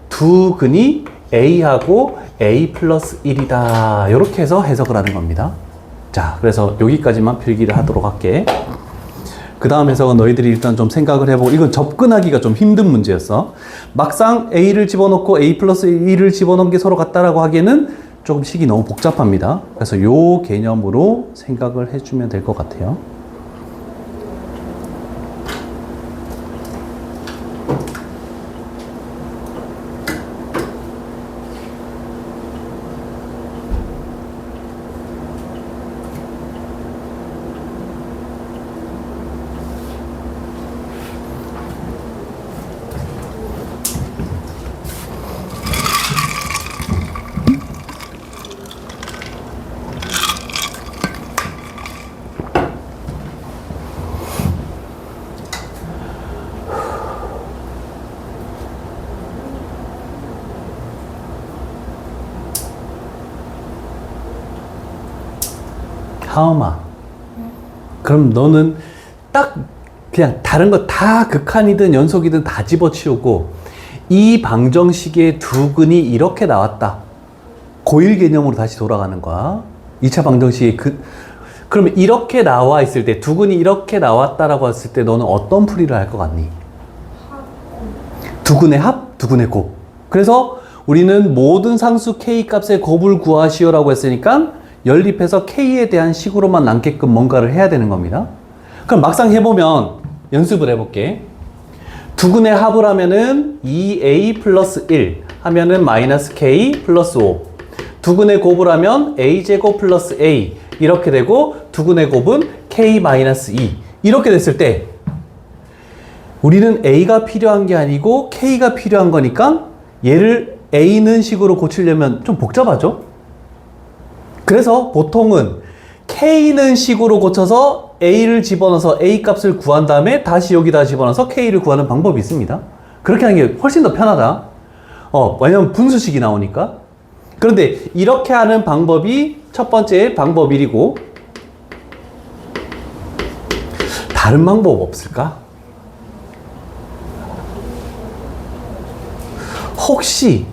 S1: 두 근이 a하고 a 플러스 1이다. 이렇게 해서 해석을 하는 겁니다. 자, 그래서 여기까지만 필기를 하도록 할게. 그 다음 해석은 너희들이 일단 좀 생각을 해보고, 이건 접근하기가 좀 힘든 문제였어. 막상 a를 집어넣고 a 플러스 1을 집어넣은 게 서로 같다라고 하기에는 조금 식이 너무 복잡합니다. 그래서 요 개념으로 생각을 해주면 될 것 같아요. 하음아, 그럼 너는 딱 그냥 다른 거 다 극한이든 연속이든 다 집어치우고 이 방정식의 두 근이 이렇게 나왔다. 고1 개념으로 다시 돌아가는 거야. 2차 방정식이 그러면 이렇게 나와 있을 때, 두 근이 이렇게 나왔다라고 했을 때 너는 어떤 풀이를 할 것 같니? 두 근의 합, 두 근의 곱. 그래서 우리는 모든 상수 k 값의 곱을 구하시오라고 했으니까 연립해서 k에 대한 식으로만 남게끔 뭔가를 해야 되는 겁니다. 그럼 막상 해보면 연습을 해볼게. 두 근의 합을 하면은 2a 플러스 1 하면은 마이너스 k 플러스 5. 두 근의 곱을 하면 a제곱 플러스 a 이렇게 되고, 두 근의 곱은 k 마이너스 2 이렇게 됐을 때 우리는 a가 필요한 게 아니고 k가 필요한 거니까 얘를 a는 식으로 고치려면 좀 복잡하죠? 그래서 보통은 k는 식으로 고쳐서 a를 집어넣어서 a 값을 구한 다음에 다시 여기다 집어넣어서 k를 구하는 방법이 있습니다. 그렇게 하는 게 훨씬 더 편하다. 왜냐면 분수식이 나오니까. 그런데 이렇게 하는 방법이 첫 번째 방법 1이고, 다른 방법 없을까? 혹시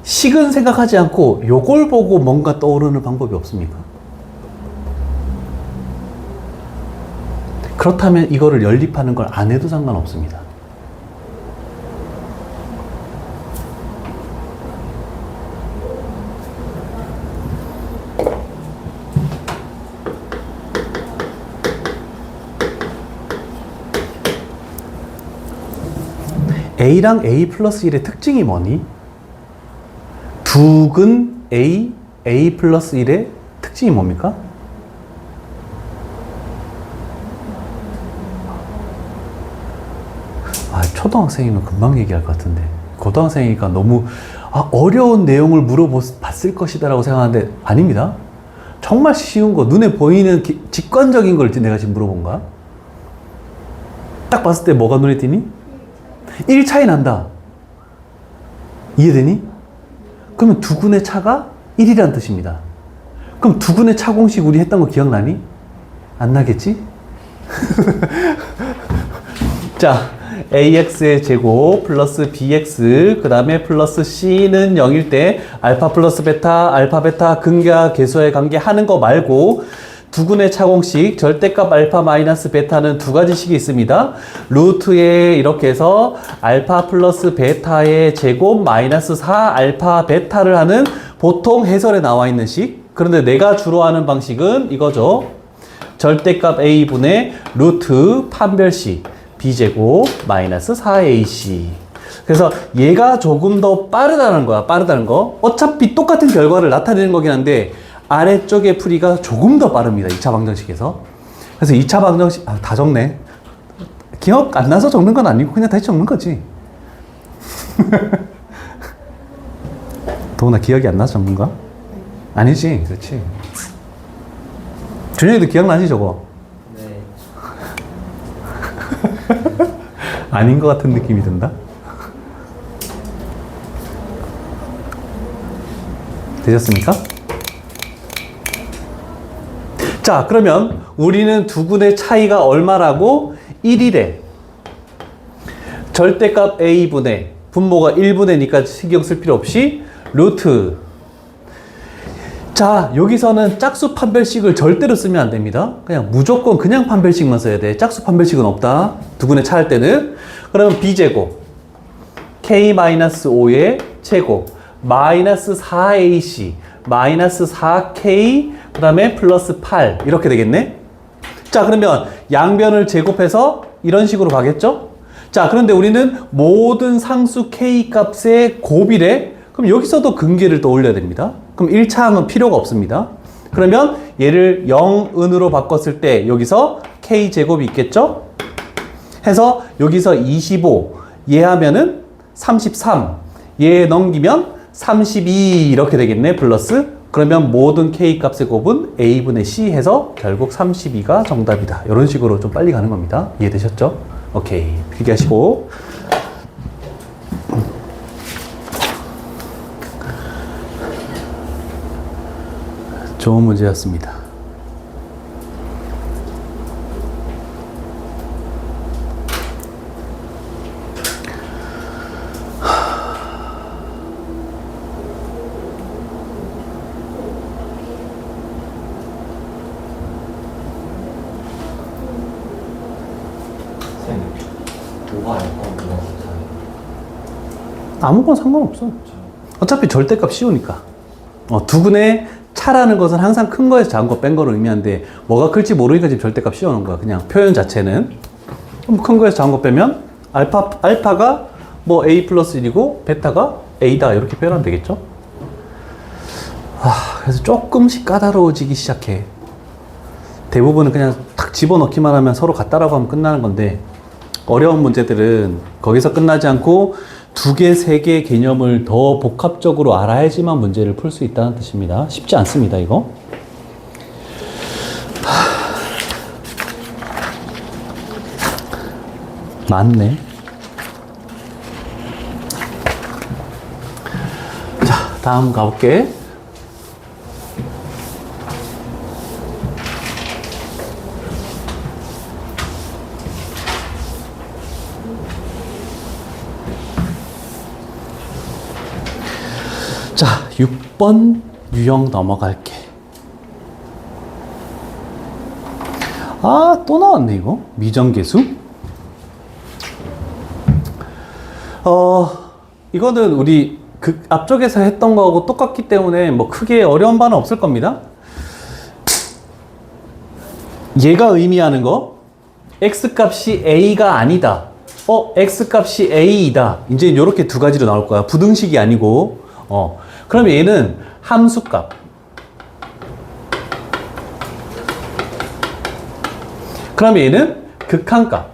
S1: 식은 생각하지 않고 요걸 보고 뭔가 떠오르는 방법이 없습니까? 그렇다면 이거를 연립하는 걸 안 해도 상관없습니다. A랑 A 플러스 1의 특징이 뭐니? 두 근 A, A 플러스 1의 특징이 뭡니까? 초등학생이면 금방 얘기할 것 같은데 고등학생이니까 너무 어려운 내용을 물어봤을 것이다 라고 생각하는데 아닙니다. 정말 쉬운 거, 눈에 보이는 직관적인 걸 내가 지금 물어본 거야. 딱 봤을 때 뭐가 눈에 띄니? 1 차이 난다. 이해되니? 그러면 두 근의 차가 1이라는 뜻입니다. 그럼 두 근의 차 공식 우리 했던 거 기억나니? 안 나겠지? 자, ax의 제곱 플러스 bx 그 다음에 플러스 c는 0일 때 알파 플러스 베타, 알파 베타 근과 계수의 관계 하는 거 말고 두 근의 차공식 절대값 알파 마이너스 베타는 두 가지 식이 있습니다. 루트에 이렇게 해서 알파 플러스 베타의 제곱 마이너스 4 알파 베타를 하는 보통 해설에 나와 있는 식. 그런데 내가 주로 하는 방식은 이거죠. 절대값 a분의 루트 판별식 b제곱 마이너스 4ac. 그래서 얘가 조금 더 빠르다는 거야. 빠르다는 거. 어차피 똑같은 결과를 나타내는 거긴 한데 아래쪽의 풀이가 조금 더 빠릅니다. 2차 방정식에서. 그래서 2차 방정식, 다 적네. 기억 안 나서 적는 건 아니고 그냥 다시 적는 거지. 더구나 기억이 안 나서 전문가? 아니지, 그렇지. 준영이도 기억나지 저거?
S3: 네.
S1: 아닌 것 같은 느낌이 든다. 되셨습니까? 자, 그러면 우리는 두근의 차이가 얼마라고? 1이래. 절대값 a분의 분모가 1분의니까 신경 쓸 필요 없이 루트. 자, 여기서는 짝수 판별식을 절대로 쓰면 안 됩니다. 그냥 무조건 그냥 판별식만 써야 돼. 짝수 판별식은 없다. 두근의 차 할 때는. 그러면 b제곱 k-5의 제곱 마이너스 4ac 마이너스 4k 그 다음에 플러스 8 이렇게 되겠네. 자, 그러면 양변을 제곱해서 이런 식으로 가겠죠. 자, 그런데 우리는 모든 상수 k 값의 곱이래. 그럼 여기서도 근계를 또 올려야 됩니다. 그럼 1차항은 필요가 없습니다. 그러면 얘를 0은으로 바꿨을 때 여기서 k제곱이 있겠죠. 해서 여기서 25 얘 하면은 33 얘 넘기면 32 이렇게 되겠네. 플러스 그러면 모든 k 값의 곱은 a분의 c 해서 결국 32가 정답이다. 이런 식으로 좀 빨리 가는 겁니다. 이해되셨죠? 오케이, 필기하시고. 좋은 문제였습니다.
S3: 선생님, 뭐가 알건 뭐가 없어요?
S1: 아무거나 상관없어. 어차피 절대값 씌우니까. 두근의 차라는 것은 항상 큰 거에서 작은 거 뺀 거를 의미하는데 뭐가 클지 모르니까 지금 절대값 씌워놓은 거야. 그냥 표현 자체는. 그럼 큰 거에서 작은 거 빼면 알파가 뭐 a 플러스 1이고 베타가 a다 이렇게 표현하면 되겠죠. 그래서 조금씩 까다로워지기 시작해. 대부분은 그냥 탁 집어넣기만 하면 서로 같다라고 하면 끝나는 건데 어려운 문제들은 거기서 끝나지 않고 2개, 3개의 개념을 더 복합적으로 알아야지만 문제를 풀 수 있다는 뜻입니다. 쉽지 않습니다, 이거. 맞네. 자, 다음 가볼게. 자, 6번 유형 넘어갈게. 또 나왔네, 이거. 미정계수. 이거는 우리 그 앞쪽에서 했던 거하고 똑같기 때문에 뭐 크게 어려운 바는 없을 겁니다. 얘가 의미하는 거, x값이 a가 아니다. x값이 a이다. 이제 이렇게 두 가지로 나올 거야. 부등식이 아니고. 그럼 얘는 함수값. 그럼 얘는 극한값.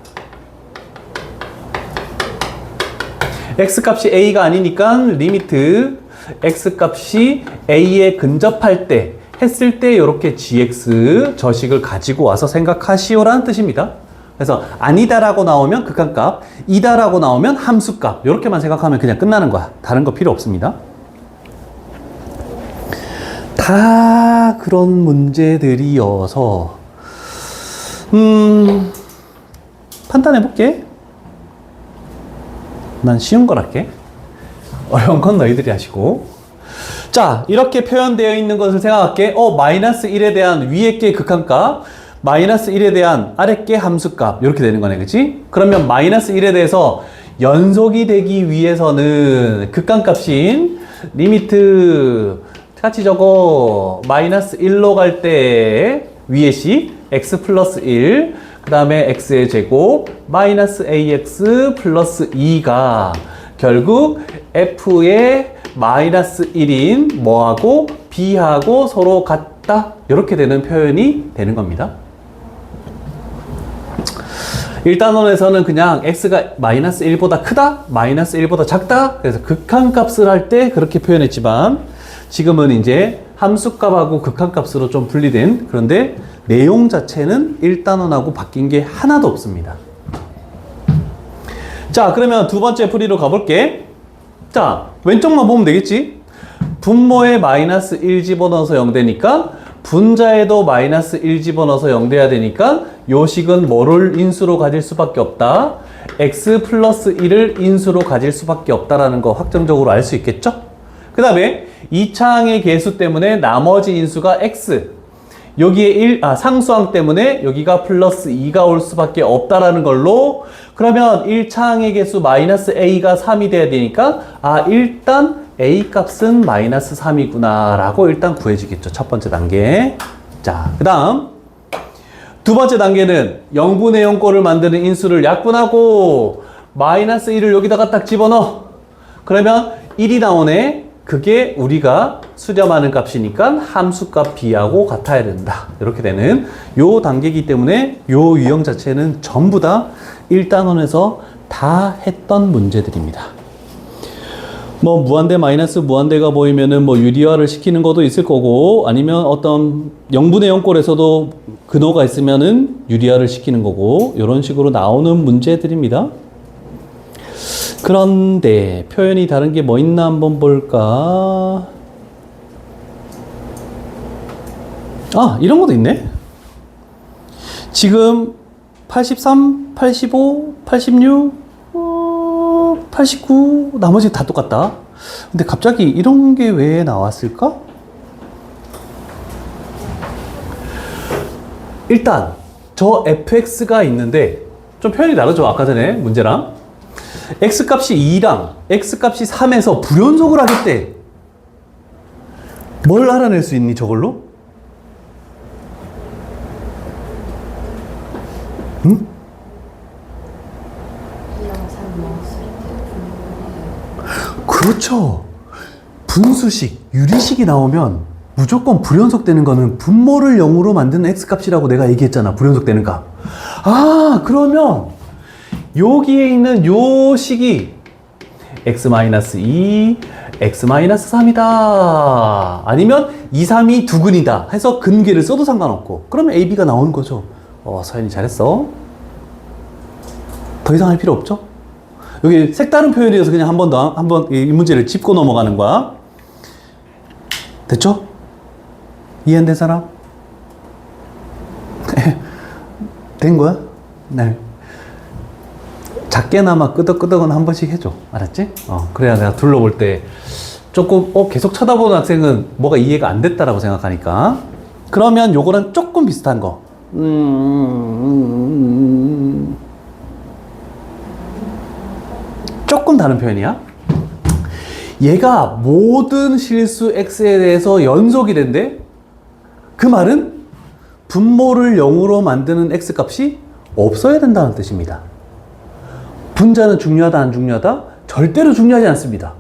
S1: x값이 a가 아니니까 리미트 x값이 a에 근접할 때 했을 때 이렇게 gx 저식을 가지고 와서 생각하시오라는 뜻입니다. 그래서 아니다라고 나오면 극한값, 이다라고 나오면 함수값 이렇게만 생각하면 그냥 끝나는 거야. 다른 거 필요 없습니다. 다 그런 문제들이어서 판단해 볼게. 난 쉬운 걸 할게. 어려운 건 너희들이 하시고. 자, 이렇게 표현되어 있는 것을 생각할게. 마이너스 1에 대한 위에 게 극한값, 마이너스 1에 대한 아래 게 함수값 이렇게 되는 거네, 그치? 그러면 마이너스 1에 대해서 연속이 되기 위해서는 극한값인 리미트 같이 적어. 마이너스 1로 갈 때 위에 식 x 플러스 1, 그 다음에 x의 제곱 마이너스 ax 플러스 2가 결국 f의 마이너스 1인 뭐하고 b하고 서로 같다 이렇게 되는 표현이 되는 겁니다. 1단원에서는 그냥 x가 마이너스 1보다 크다, 마이너스 1보다 작다. 그래서 극한값을 할 때 그렇게 표현했지만 지금은 이제 함수값하고 극한값으로 좀 분리된, 그런데 내용 자체는 1단원하고 바뀐 게 하나도 없습니다. 자, 그러면 두 번째 풀이로 가볼게. 자, 왼쪽만 보면 되겠지? 분모에 마이너스 1 집어넣어서 0 되니까 분자에도 마이너스 1 집어넣어서 0 돼야 되니까 요 식은 뭐를 인수로 가질 수밖에 없다? x 플러스 1을 인수로 가질 수밖에 없다라는 거 확정적으로 알 수 있겠죠? 그 다음에 2차항의 개수 때문에 나머지 인수가 x, 여기에 상수항 때문에 여기가 플러스 2가 올 수밖에 없다라는 걸로, 그러면 1차항의 개수 마이너스 a가 3이 돼야 되니까 일단 a 값은 마이너스 3이구나 라고 일단 구해지겠죠. 첫 번째 단계. 자, 그 다음 두 번째 단계는 0분의 0꼴을 만드는 인수를 약분하고 마이너스 1을 여기다가 딱 집어넣어. 그러면 1이 나오네. 그게 우리가 수렴하는 값이니까 함수값 b하고 같아야 된다. 이렇게 되는 요 단계이기 때문에 요 유형 자체는 전부 다 1단원에서 다 했던 문제들입니다. 뭐 무한대 마이너스 무한대가 보이면은 뭐 유리화를 시키는 것도 있을 거고, 아니면 어떤 0분의 0꼴에서도 근호가 있으면은 유리화를 시키는 거고, 이런 식으로 나오는 문제들입니다. 그런데 표현이 다른 게 뭐 있나 한번 볼까? 이런 것도 있네. 지금 83, 85, 86, 89, 나머지 다 똑같다. 근데 갑자기 이런 게 왜 나왔을까? 일단 저 fx가 있는데 좀 표현이 다르죠. 아까 전에 문제랑. x값이 2랑 x값이 3에서 불연속을 하기 때 뭘 알아낼 수 있니 저걸로? 응? 그렇죠. 분수식, 유리식이 나오면 무조건 불연속되는 거는 분모를 0으로 만드는 x값이라고 내가 얘기했잖아. 불연속되는 값. 그러면 여기에 있는 요 식이 x-2, x-3이다. 아니면 2, 3이 두근이다 해서 근계를 써도 상관없고, 그러면 a, b가 나오는 거죠. 서연이 잘했어. 더 이상 할 필요 없죠? 여기 색다른 표현이어서 그냥 한번 이 문제를 짚고 넘어가는 거야. 됐죠? 이해 안 된 사람? 된 거야? 네. 작게나마 끄덕끄덕은 한 번씩 해줘. 알았지? 그래야 내가 둘러볼 때 조금 계속 쳐다보는 학생은 뭐가 이해가 안 됐다라고 생각하니까. 그러면 요거랑 조금 비슷한 거. 조금 다른 표현이야. 얘가 모든 실수 x에 대해서 연속이 된대. 그 말은 분모를 0으로 만드는 x값이 없어야 된다는 뜻입니다. 분자는 중요하다 안 중요하다? 절대로 중요하지 않습니다.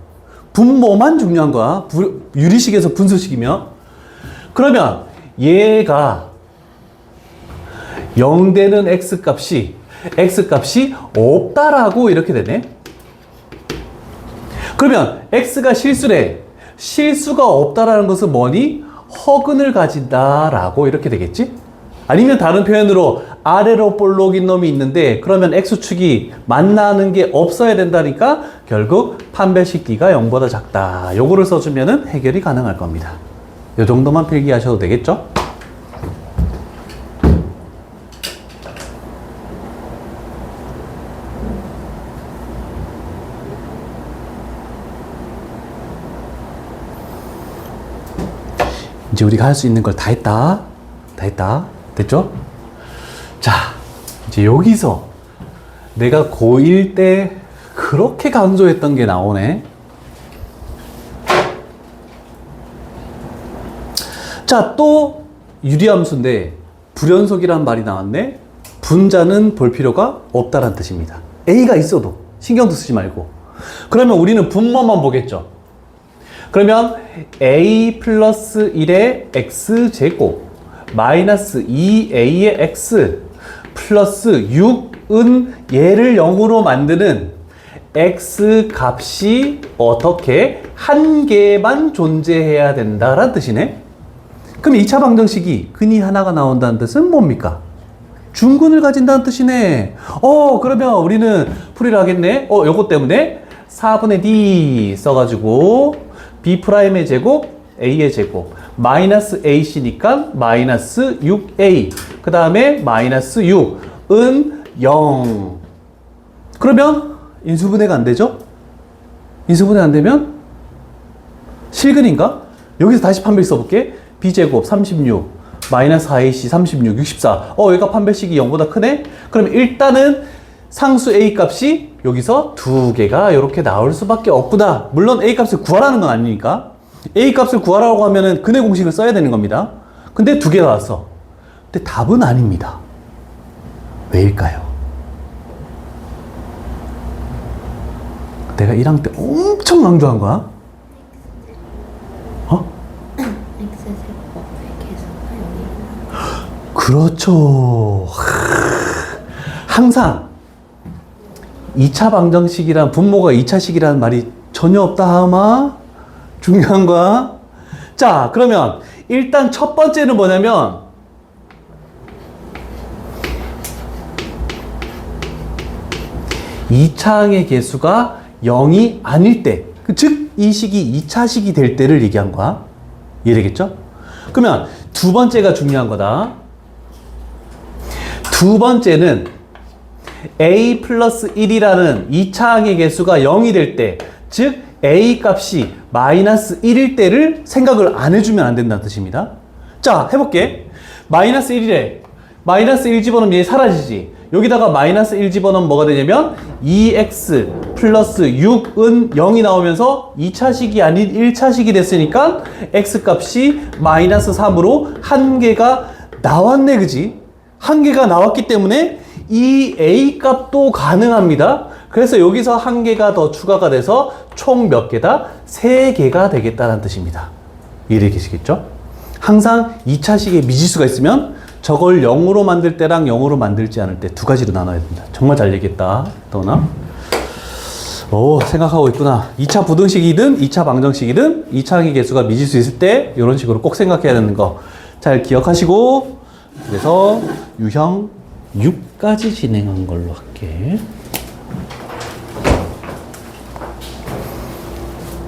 S1: 분모만 중요한 거야. 유리식에서 분수식이면. 그러면 얘가 0 되는 x값이 없다라고 이렇게 되네. 그러면 x가 실수래. 실수가 없다라는 것은 뭐니? 허근을 가진다라고 이렇게 되겠지? 아니면 다른 표현으로 아래로 볼록인 놈이 있는데 그러면 x축이 만나는 게 없어야 된다니까 결국 판별식 d가 0보다 작다. 요거를 써주면은 해결이 가능할 겁니다. 요 정도만 필기하셔도 되겠죠? 이제 우리가 할 수 있는 걸 다 했다. 됐죠? 자, 이제 여기서 내가 고1 때 그렇게 강조했던 게 나오네. 자, 또 유리함수인데 불연속이라는 말이 나왔네. 분자는 볼 필요가 없다는 뜻입니다. A가 있어도 신경도 쓰지 말고. 그러면 우리는 분모만 보겠죠. 그러면 A 플러스 1의 X제곱 마이너스 2A의 X 플러스 6 6은 얘를 0으로 만드는 x 값이 어떻게 한 개만 존재해야 된다라는 뜻이네. 그럼 2차 방정식이 근이 하나가 나온다는 뜻은 뭡니까? 중근을 가진다는 뜻이네. 그러면 우리는 풀이를 하겠네. 요거 때문에 4분의 d 써가지고 b'의 제곱, a의 제곱, 마이너스 ac니까 마이너스 6a. 그 다음에 마이너스 6은 0. 그러면 인수분해가 안 되죠? 인수분해 안 되면 실근인가? 여기서 다시 판별 써볼게. b제곱 36 마이너스 4ac 36 64. 여기가 판별식이 0보다 크네? 그럼 일단은 상수 a 값이 여기서 두 개가 이렇게 나올 수밖에 없구나. 물론 a 값을 구하라는 건 아니니까. a 값을 구하라고 하면은 근의 공식을 써야 되는 겁니다. 근데 두 개 나왔어. 근데 답은 아닙니다. 왜일까요? 내가 1학년 때 엄청 강조한 거야.
S2: X제곱의 개수가 여기
S1: 그렇죠. 항상 2차 방정식이란 분모가 2차식이라는 말이 전혀 없다 하마. 중요한 거야. 자, 그러면 일단 첫 번째는 뭐냐면 이차항의 개수가 0이 아닐 때, 즉 이 식이 2차식이 될 때를 얘기한 거야. 이해되겠죠? 그러면 두 번째가 중요한 거다. 두 번째는 a 플러스 1이라는 2차항의 개수가 0이 될 때, 즉 a 값이 마이너스 1일 때를 생각을 안 해주면 안 된다는 뜻입니다. 자, 해볼게. 마이너스 1이래. 마이너스 1 집어넣으면 얘 사라지지. 여기다가 마이너스 1 집어넣으면 뭐가 되냐면 2x 플러스 6은 0이 나오면서 2차식이 아닌 1차식이 됐으니까 x 값이 마이너스 3으로 한 개가 나왔네. 그지? 한 개가 나왔기 때문에 이 a 값도 가능합니다. 그래서 여기서 한 개가 더 추가가 돼서 총 몇 개다? 3개가 되겠다는 뜻입니다. 이해되시겠죠? 항상 2차식에 미지수가 있으면 저걸 0으로 만들 때랑 0으로 만들지 않을 때 두 가지로 나눠야 됩니다. 정말 잘 얘기했다. 더나. 생각하고 있구나. 2차 부등식이든 2차 방정식이든 2차항의 개수가 미지수 있을 때 이런 식으로 꼭 생각해야 되는 거 잘 기억하시고, 그래서 유형 6까지 진행한 걸로 할게.